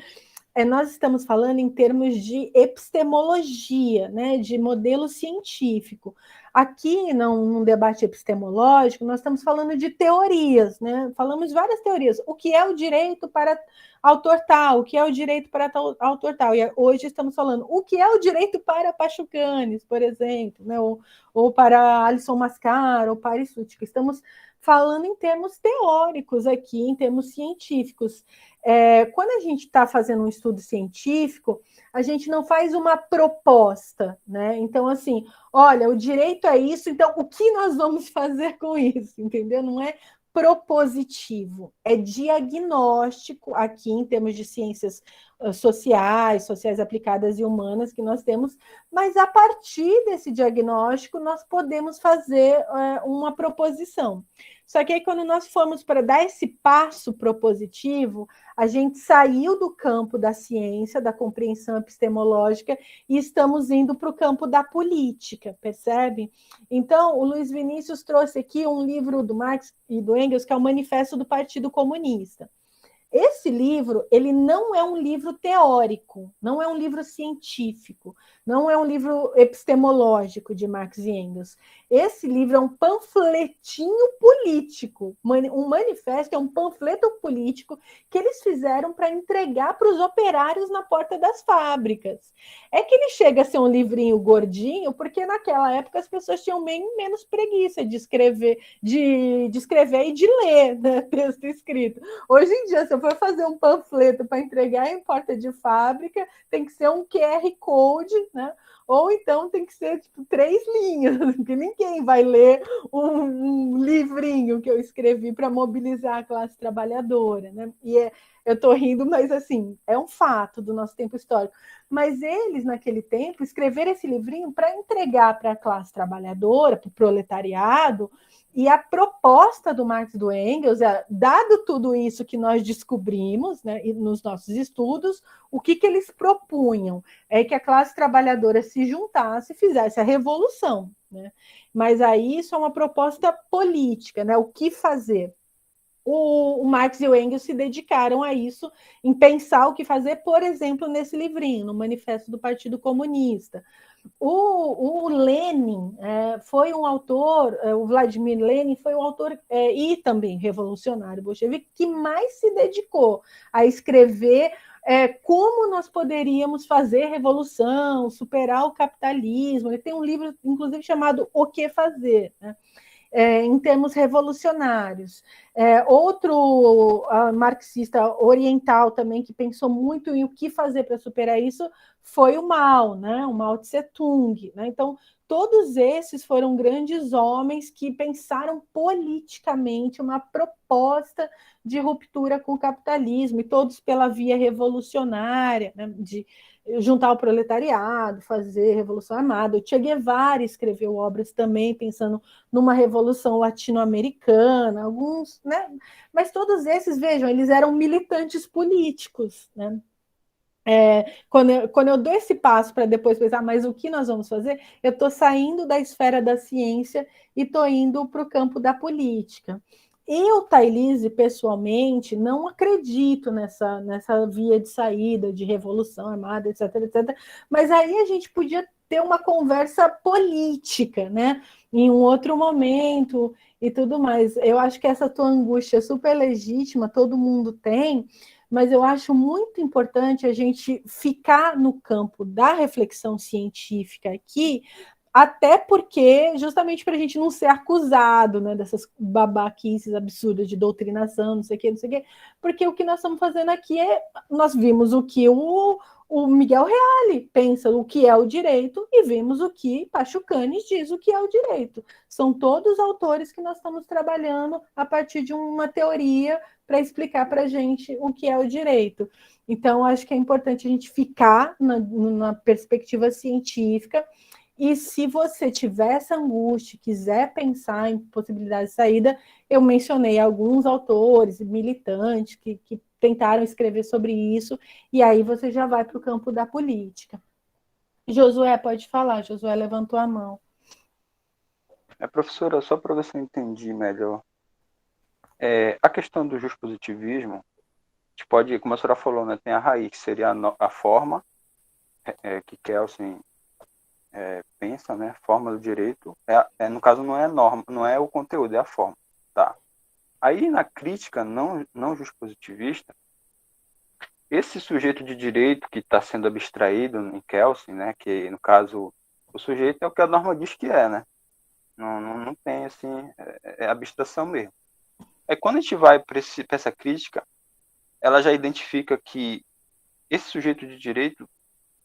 nós estamos falando em termos de epistemologia, né, de modelo científico. Aqui, num debate epistemológico, nós estamos falando de teorias, né? Falamos de várias teorias. O que é o direito para autor tal? O que é o direito para autor tal? E hoje estamos falando o que é o direito para Pachucanes, por exemplo, né? Ou para Alisson Mascaro, ou para Sutica. Estamos falando em termos teóricos aqui, em termos científicos. Quando a gente está fazendo um estudo científico, a gente não faz uma proposta, né? Então, assim, olha, o direito é isso, então o que nós vamos fazer com isso, entendeu? Não é propositivo, é diagnóstico aqui em termos de ciências sociais aplicadas e humanas que nós temos, mas a partir desse diagnóstico nós podemos fazer uma proposição. Só que aí, quando nós formos para dar esse passo propositivo, a gente saiu do campo da ciência, da compreensão epistemológica, e estamos indo para o campo da política, percebe? Então, o Luiz Vinícius trouxe aqui um livro do Marx e do Engels, que é o Manifesto do Partido Comunista. Esse livro, ele não é um livro teórico, não é um livro científico, não é um livro epistemológico de Marx e Engels. Esse livro é um panfletinho político, um manifesto, é um panfleto político que eles fizeram para entregar para os operários na porta das fábricas. É que ele chega a ser um livrinho gordinho, porque naquela época as pessoas tinham bem menos preguiça de escrever, de escrever e de ler, né, texto escrito. Hoje em dia, se eu for fazer um panfleto para entregar em porta de fábrica, tem que ser um QR Code, né? Ou então tem que ser tipo 3 linhas, porque ninguém vai ler um livrinho que eu escrevi para mobilizar a classe trabalhadora, né? E eu estou rindo, mas assim, é um fato do nosso tempo histórico. Mas eles, naquele tempo, escreveram esse livrinho para entregar para a classe trabalhadora, para o proletariado, e a proposta do Marx e do Engels dado tudo isso que nós descobrimos, né, nos nossos estudos, o que eles propunham é que a classe trabalhadora se juntasse e fizesse a revolução, né? Mas aí isso é uma proposta política, né? O que fazer? O Marx e o Engels se dedicaram a isso, em pensar o que fazer, por exemplo, nesse livrinho, no Manifesto do Partido Comunista. O Lenin foi um autor, o Vladimir Lenin foi um autor e também revolucionário bolchevique que mais se dedicou a escrever como nós poderíamos fazer revolução, superar o capitalismo. Ele tem um livro, inclusive, chamado O Que Fazer, né? Em termos revolucionários. Outro marxista oriental também que pensou muito em o que fazer para superar isso foi o Mao, né? O Mao Tse Tung, né? Então, todos esses foram grandes homens que pensaram politicamente uma proposta de ruptura com o capitalismo, e todos pela via revolucionária, né? De juntar o proletariado, fazer revolução armada. O Che Guevara escreveu obras também pensando numa revolução latino-americana, alguns, né? Mas todos esses, vejam, eles eram militantes políticos, né? Quando eu dou esse passo para depois pensar, mas o que nós vamos fazer? Eu estou saindo da esfera da ciência e estou indo para o campo da política. Eu, Thailise, pessoalmente, não acredito nessa via de saída, de revolução armada, etc, etc. Mas aí a gente podia ter uma conversa política, né? Em um outro momento e tudo mais. Eu acho que essa tua angústia é super legítima, todo mundo tem, mas eu acho muito importante a gente ficar no campo da reflexão científica aqui, até porque, justamente para a gente não ser acusado, né, dessas babaquices absurdas de doutrinação, não sei o quê, porque o que nós estamos fazendo aqui nós vimos o que o Miguel Reale pensa o que é o direito e vimos o que Pachucanes diz o que é o direito. São todos autores que nós estamos trabalhando a partir de uma teoria para explicar para a gente o que é o direito. Então, acho que é importante a gente ficar na perspectiva científica, e se você tiver essa angústia, quiser pensar em possibilidade de saída, eu mencionei alguns autores, militantes, que tentaram escrever sobre isso, e aí você já vai para o campo da política. Josué, pode falar. Josué levantou a mão. Professora, só para ver se eu entendi melhor. A questão do positivismo, a gente pode, como a senhora falou, né, tem a raiz, que seria a forma que Kelsen pensa, né, forma do direito. No caso, não é a norma, não é o conteúdo, é a forma. Tá. Aí, na crítica não positivista, esse sujeito de direito que está sendo abstraído em Kelsen, né, que, no caso, o sujeito é o que a norma diz que é, né? Não tem, assim, abstração mesmo. Aí, quando a gente vai para essa crítica, ela já identifica que esse sujeito de direito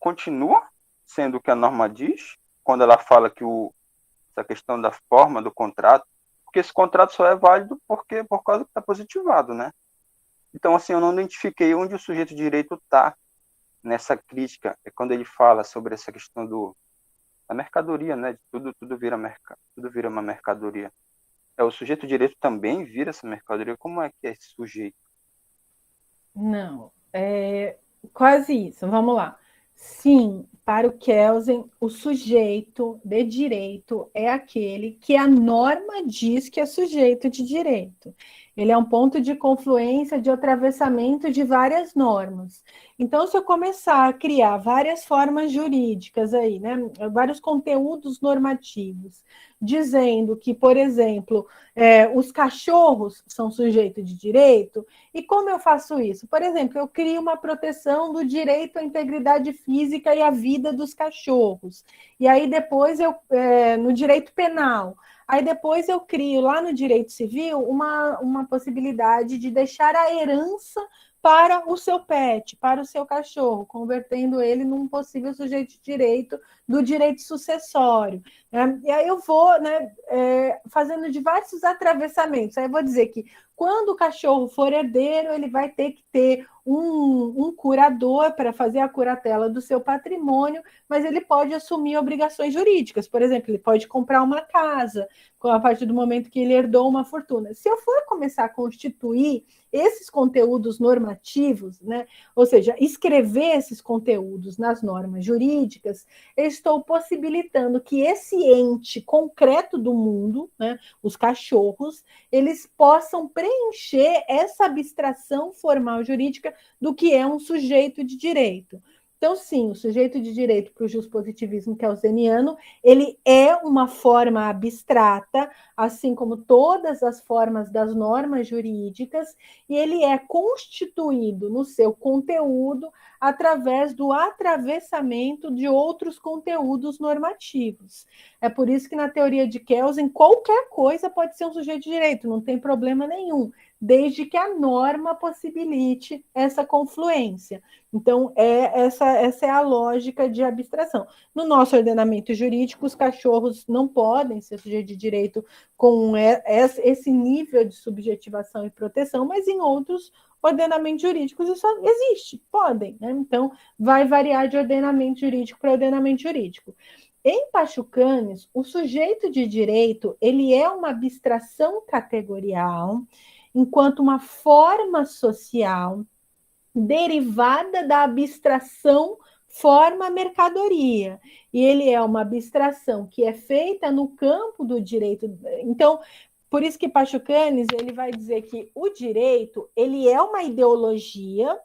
continua sendo o que a norma diz, quando ela fala que essa questão da forma do contrato, porque esse contrato só é válido por causa que está positivado, né? Então, assim, eu não identifiquei onde o sujeito de direito está nessa crítica. É quando ele fala sobre essa questão da mercadoria, né? De tudo vira uma mercadoria. O sujeito de direito também vira essa mercadoria? Como é que é esse sujeito? Não, quase isso. Vamos lá. Sim, para o Kelsen, o sujeito de direito é aquele que a norma diz que é sujeito de direito. Ele é um ponto de confluência, de atravessamento de várias normas. Então, se eu começar a criar várias formas jurídicas aí, né, vários conteúdos normativos, dizendo que, por exemplo, os cachorros são sujeito de direito, e como eu faço isso? Por exemplo, eu crio uma proteção do direito à integridade física e à vida dos cachorros. E aí depois no direito penal, aí depois eu crio lá no direito civil uma possibilidade de deixar a herança para o seu pet, para o seu cachorro, convertendo ele num possível sujeito de direito do direito sucessório. Né? E aí eu vou, né, fazendo diversos atravessamentos. Aí eu vou dizer que quando o cachorro for herdeiro, ele vai ter que ter um curador para fazer a curatela do seu patrimônio, mas ele pode assumir obrigações jurídicas. Por exemplo, ele pode comprar uma casa a partir do momento que ele herdou uma fortuna. Se eu for começar a constituir esses conteúdos normativos, né, ou seja, escrever esses conteúdos nas normas jurídicas, eu estou possibilitando que esse ente concreto do mundo, né, os cachorros, eles possam preencher essa abstração formal jurídica do que é um sujeito de direito. Então, sim, o sujeito de direito para o juspositivismo kelseniano, ele é uma forma abstrata, assim como todas as formas das normas jurídicas, e ele é constituído no seu conteúdo através do atravessamento de outros conteúdos normativos. É por isso que na teoria de Kelsen, qualquer coisa pode ser um sujeito de direito, não tem problema nenhum, desde que a norma possibilite essa confluência. Então, essa é a lógica de abstração. No nosso ordenamento jurídico, os cachorros não podem ser sujeitos de direito com esse nível de subjetivação e proteção, mas em outros ordenamentos jurídicos isso existe, podem. Né? Então, vai variar de ordenamento jurídico para ordenamento jurídico. Em Pachucanes, o sujeito de direito ele é uma abstração categorial, enquanto uma forma social derivada da abstração forma mercadoria. E ele é uma abstração que é feita no campo do direito. Então, por isso que Pachucanes ele vai dizer que o direito ele é uma ideologia,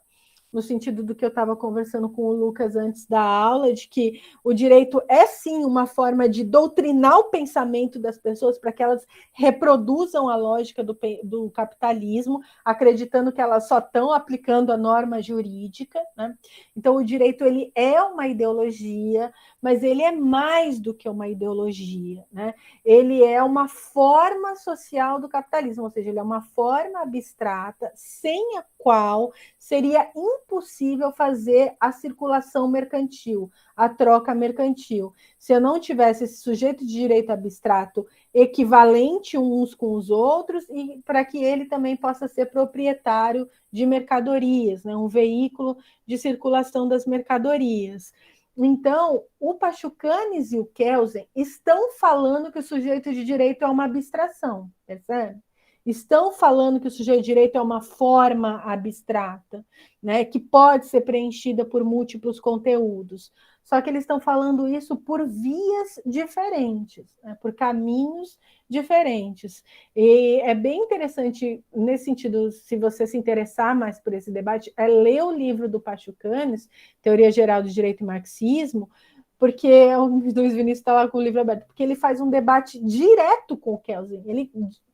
no sentido do que eu estava conversando com o Lucas antes da aula, de que o direito é sim uma forma de doutrinar o pensamento das pessoas para que elas reproduzam a lógica do capitalismo, acreditando que elas só estão aplicando a norma jurídica. Né? Então, o direito ele é uma ideologia, mas ele é mais do que uma ideologia. Né? Ele é uma forma social do capitalismo, ou seja, ele é uma forma abstrata, sem a qual seria impossível fazer a circulação mercantil, a troca mercantil. Se eu não tivesse esse sujeito de direito abstrato equivalente uns com os outros, e para que ele também possa ser proprietário de mercadorias, né? Um veículo de circulação das mercadorias. Então, o Pachucanes e o Kelsen estão falando que o sujeito de direito é uma abstração, percebe? Estão falando que o sujeito de direito é uma forma abstrata, né, que pode ser preenchida por múltiplos conteúdos. Só que eles estão falando isso por vias diferentes, né, por caminhos diferentes. E é bem interessante, nesse sentido, se você se interessar mais por esse debate, é ler o livro do Pachucanes, Teoria Geral do Direito e Marxismo, porque o Luiz Vinícius está lá com o livro aberto, porque ele faz um debate direto com o Kelsen.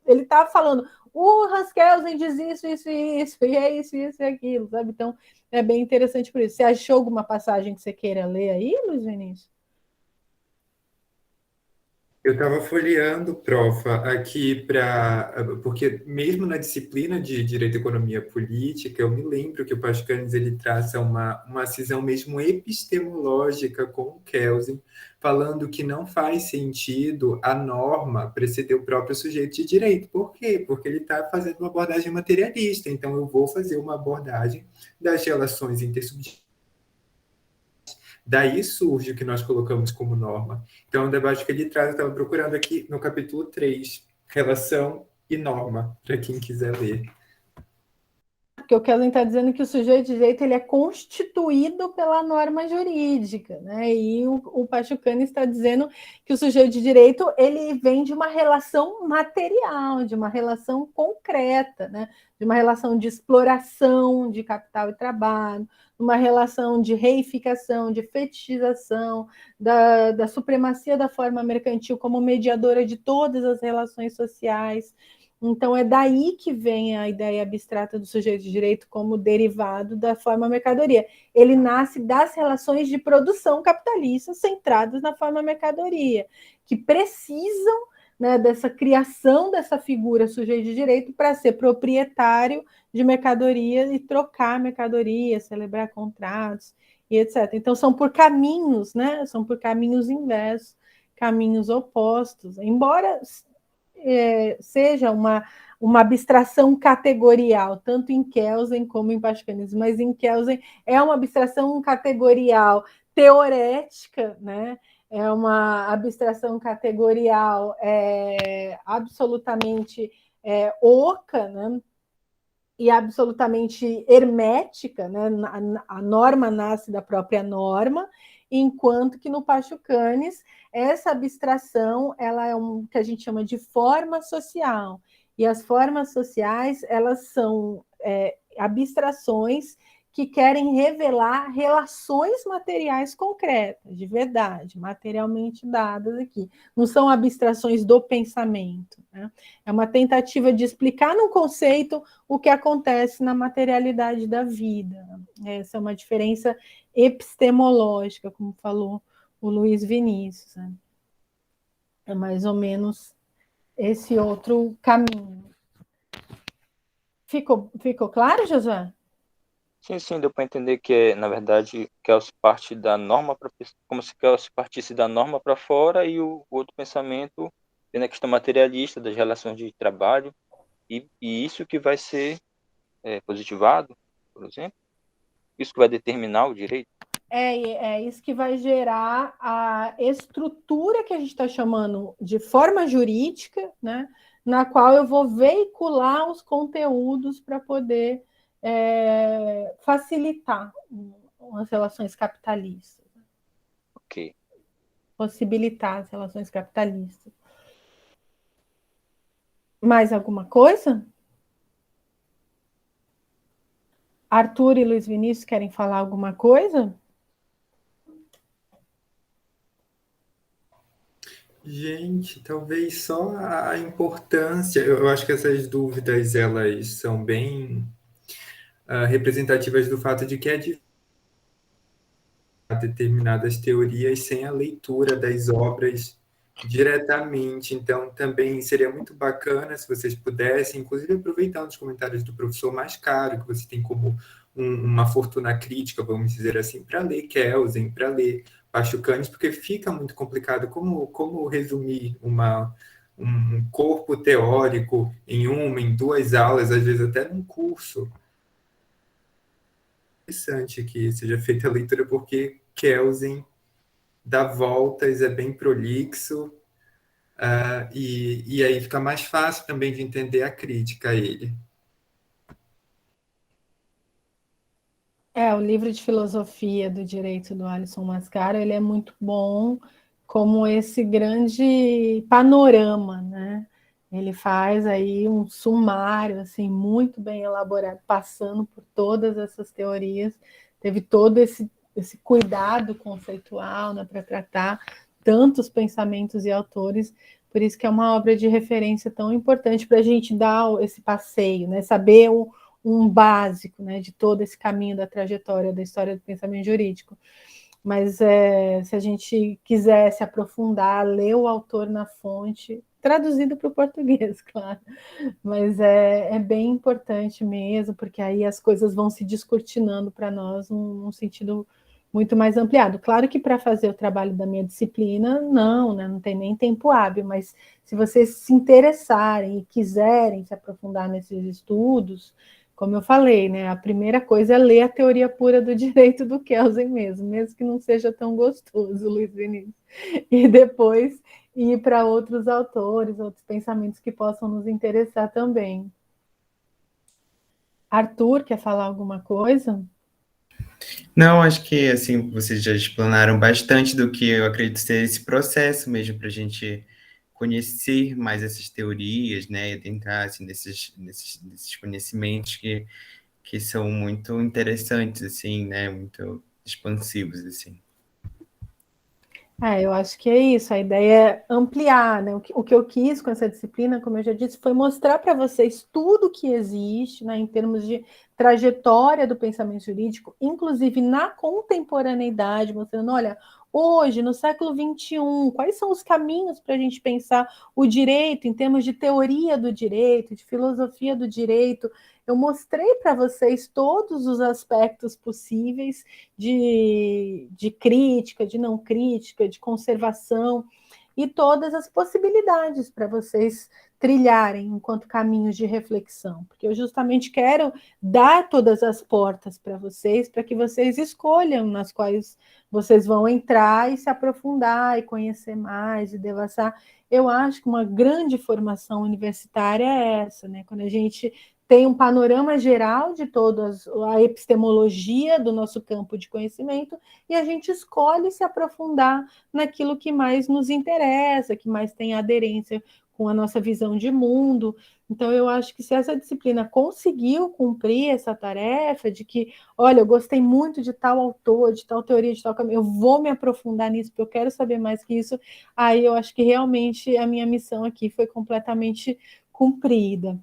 Ele está falando, o Hans Kelsen diz isso, e é isso e aquilo, sabe? Então, é bem interessante por isso. Você achou alguma passagem que você queira ler aí, Luiz Vinícius? Eu estava folheando, profa, aqui porque mesmo na disciplina de Direito e Economia Política, eu me lembro que o Pachucanes ele traça uma cisão mesmo epistemológica com o Kelsen, falando que não faz sentido a norma preceder o próprio sujeito de direito. Por quê? Porque ele está fazendo uma abordagem materialista, então eu vou fazer uma abordagem das relações intersubjetivas. Daí surge o que nós colocamos como norma. Então, o debate que ele traz, eu estava procurando aqui no capítulo 3, relação e norma, para quem quiser ler. Porque o Kelsen está dizendo que o sujeito de direito ele é constituído pela norma jurídica, né? E o Pachucanes está dizendo que o sujeito de direito ele vem de uma relação material, de uma relação concreta, né? De uma relação de exploração de capital e trabalho, uma relação de reificação, de fetichização, da supremacia da forma mercantil como mediadora de todas as relações sociais. Então, é daí que vem a ideia abstrata do sujeito de direito como derivado da forma mercadoria. Ele nasce das relações de produção capitalista centradas na forma mercadoria, que precisam, né, dessa criação dessa figura sujeito de direito para ser proprietário de mercadoria e trocar mercadoria, celebrar contratos e etc. Então, são por caminhos, né? São por caminhos inversos, caminhos opostos, embora seja uma abstração categorial, tanto em Kelsen como em Pachucanes, mas em Kelsen é uma abstração categorial teorética, né? É uma abstração categorial absolutamente oca, né? E absolutamente hermética, né? A norma nasce da própria norma, enquanto que no Pachucanes essa abstração ela é que a gente chama de forma social, e as formas sociais elas são abstrações que querem revelar relações materiais concretas, de verdade, materialmente dadas aqui. Não são abstrações do pensamento, né? É uma tentativa de explicar num conceito o que acontece na materialidade da vida. Essa é uma diferença epistemológica, como falou o Luiz Vinícius, né? É mais ou menos esse outro caminho. Ficou claro, Josué? Sim, deu para entender que, na verdade, Kelsen parte da norma, como se Kelsen partisse da norma para fora e o outro pensamento vem na questão materialista das relações de trabalho e isso que vai ser positivado, por exemplo? Isso que vai determinar o direito? É isso que vai gerar a estrutura que a gente está chamando de forma jurídica, né, na qual eu vou veicular os conteúdos para poder facilitar as relações capitalistas. Ok. Possibilitar as relações capitalistas. Mais alguma coisa? Arthur e Luiz Vinícius querem falar alguma coisa? Gente, talvez só a importância, eu acho que essas dúvidas elas são bem representativas do fato de que é difícil determinadas teorias sem a leitura das obras diretamente. Então, também seria muito bacana se vocês pudessem, inclusive aproveitando os comentários do professor Mascaro, que você tem como uma fortuna crítica, vamos dizer assim, para ler Kelsen, para ler Pachucanes, porque fica muito complicado como resumir um corpo teórico em 2 aulas, às vezes até num curso. Interessante que seja feita a leitura, porque Kelsen dá voltas, é bem prolixo, e aí fica mais fácil também de entender a crítica a ele. O livro de filosofia do direito do Alisson Mascaro, ele é muito bom como esse grande panorama, né? Ele faz aí um sumário assim muito bem elaborado, passando por todas essas teorias, teve todo esse cuidado conceitual, né, para tratar tantos pensamentos e autores, por isso que é uma obra de referência tão importante para a gente dar esse passeio, né? Saber um básico, né, de todo esse caminho da trajetória da história do pensamento jurídico. Mas se a gente quiser se aprofundar, ler o autor na fonte, traduzido para o português, claro, mas é bem importante mesmo, porque aí as coisas vão se descortinando para nós num sentido muito mais ampliado. Claro que para fazer o trabalho da minha disciplina, não, né, não tem nem tempo hábil, mas se vocês se interessarem e quiserem se aprofundar nesses estudos, como eu falei, né, a primeira coisa é ler a teoria pura do direito do Kelsen mesmo que não seja tão gostoso, Luiz Vinícius, e depois ir para outros autores, outros pensamentos que possam nos interessar também. Arthur, quer falar alguma coisa? Não, acho que assim vocês já explanaram bastante do que eu acredito ser esse processo mesmo para a gente conhecer mais essas teorias, né, e adentrar assim, nesses conhecimentos que são muito interessantes, assim, né, muito expansivos, assim. Eu acho que é isso, a ideia é ampliar, né? O que eu quis com essa disciplina, como eu já disse, foi mostrar para vocês tudo que existe, né, em termos de trajetória do pensamento jurídico, inclusive na contemporaneidade, mostrando, olha, hoje, no século XXI, quais são os caminhos para a gente pensar o direito em termos de teoria do direito, de filosofia do direito. Eu mostrei para vocês todos os aspectos possíveis de crítica, de não crítica, de conservação, e todas as possibilidades para vocês trilharem enquanto caminhos de reflexão, porque eu justamente quero dar todas as portas para vocês, para que vocês escolham nas quais vocês vão entrar e se aprofundar e conhecer mais e devassar. Eu acho que uma grande formação universitária é essa, né? Quando a gente tem um panorama geral de toda a epistemologia do nosso campo de conhecimento e a gente escolhe se aprofundar naquilo que mais nos interessa, que mais tem aderência com a nossa visão de mundo. Então, eu acho que se essa disciplina conseguiu cumprir essa tarefa de que, olha, eu gostei muito de tal autor, de tal teoria, de tal caminho, eu vou me aprofundar nisso, porque eu quero saber mais que isso, aí eu acho que realmente a minha missão aqui foi completamente cumprida.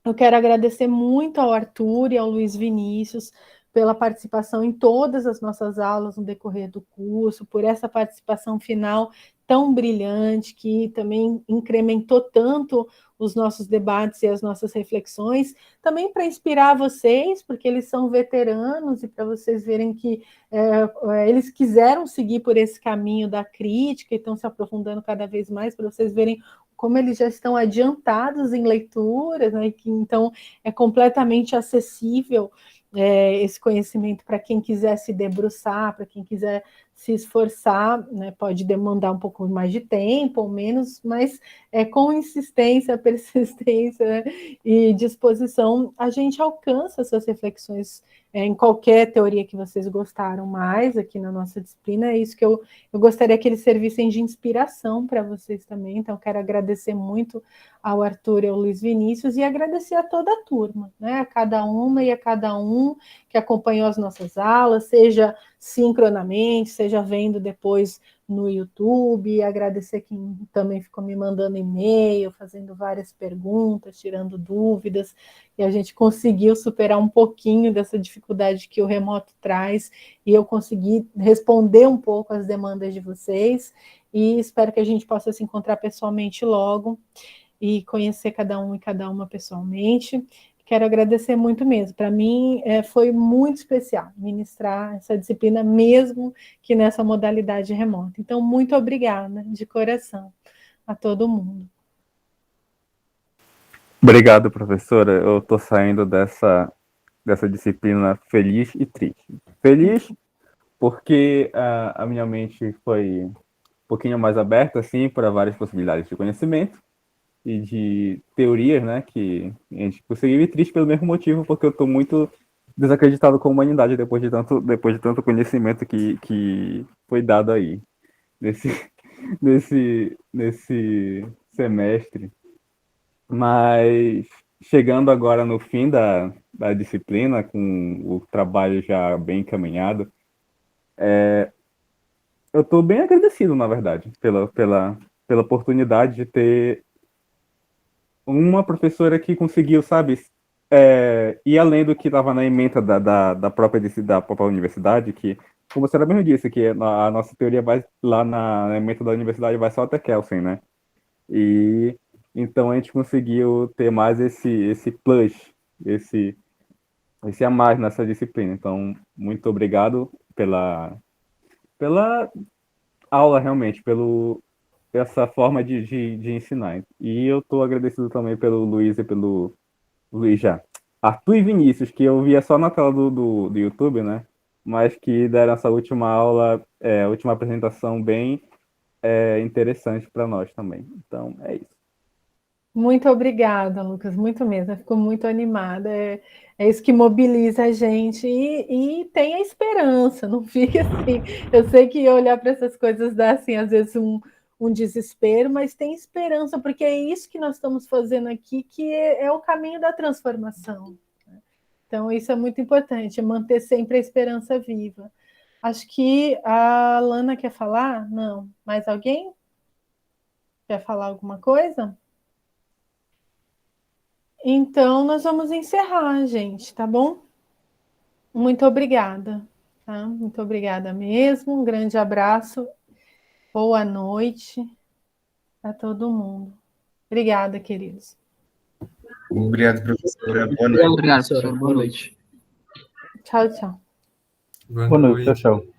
Eu quero agradecer muito ao Arthur e ao Luiz Vinícius pela participação em todas as nossas aulas no decorrer do curso, por essa participação final tão brilhante, que também incrementou tanto os nossos debates e as nossas reflexões, também para inspirar vocês, porque eles são veteranos e para vocês verem que eles quiseram seguir por esse caminho da crítica e estão se aprofundando cada vez mais, para vocês verem como eles já estão adiantados em leituras, né, que então é completamente acessível esse conhecimento para quem quiser se debruçar, para quem quiser se esforçar, né, pode demandar um pouco mais de tempo ou menos, mas com insistência, persistência, né, e disposição, a gente alcança essas reflexões em qualquer teoria que vocês gostaram mais aqui na nossa disciplina. É isso que eu gostaria que eles servissem de inspiração para vocês também. Então, quero agradecer muito ao Arthur e ao Luiz Vinícius e agradecer a toda a turma, né? A cada uma e a cada um que acompanhou as nossas aulas, seja sincronamente, seja vendo depois no YouTube, agradecer quem também ficou me mandando e-mail, fazendo várias perguntas, tirando dúvidas, e a gente conseguiu superar um pouquinho dessa dificuldade que o remoto traz, e eu consegui responder um pouco às demandas de vocês, e espero que a gente possa se encontrar pessoalmente logo, e conhecer cada um e cada uma pessoalmente. quero agradecer muito mesmo. Para mim, foi muito especial ministrar essa disciplina, mesmo que nessa modalidade remota. Então, muito obrigada, de coração, a todo mundo. Obrigado, professora. Eu estou saindo dessa disciplina feliz e triste. Feliz porque a minha mente foi um pouquinho mais aberta, assim, para várias possibilidades de conhecimento e de teorias, né, que a gente conseguiu, e triste pelo mesmo motivo, porque eu estou muito desacreditado com a humanidade depois de tanto conhecimento que foi dado aí nesse semestre. Mas chegando agora no fim da disciplina, com o trabalho já bem encaminhado, eu estou bem agradecido, na verdade, pela oportunidade de ter uma professora que conseguiu, sabe, ir além do que estava na ementa da própria universidade, que, como você mesmo disse, que a nossa teoria vai lá na ementa da universidade, vai só até Kelsen, né? E então a gente conseguiu ter mais esse plus, esse a mais nessa disciplina. Então, muito obrigado pela aula, realmente, essa forma de ensinar. E eu estou agradecido também pelo Luiz e pelo Luiz já. Arthur e Vinícius, que eu via só na tela do YouTube, né? Mas que deram essa última aula, última apresentação bem interessante para nós também. Então, é isso. Muito obrigada, Lucas, muito mesmo. Eu fico muito animada. É isso que mobiliza a gente e tem a esperança, não fica assim. Eu sei que olhar para essas coisas dá, assim, às vezes um desespero, mas tem esperança, porque é isso que nós estamos fazendo aqui, que é o caminho da transformação. Então, isso é muito importante, manter sempre a esperança viva. Acho que a Lana quer falar? Não. Mais alguém? Quer falar alguma coisa? Então, nós vamos encerrar, gente, tá bom? Muito obrigada, tá? Muito obrigada mesmo. Um grande abraço. Boa noite a todo mundo. Obrigada, queridos. Obrigado, professora. Boa noite. Obrigado, professora. Boa noite. Tchau, tchau. Boa Boa noite. noite. Tchau, tchau.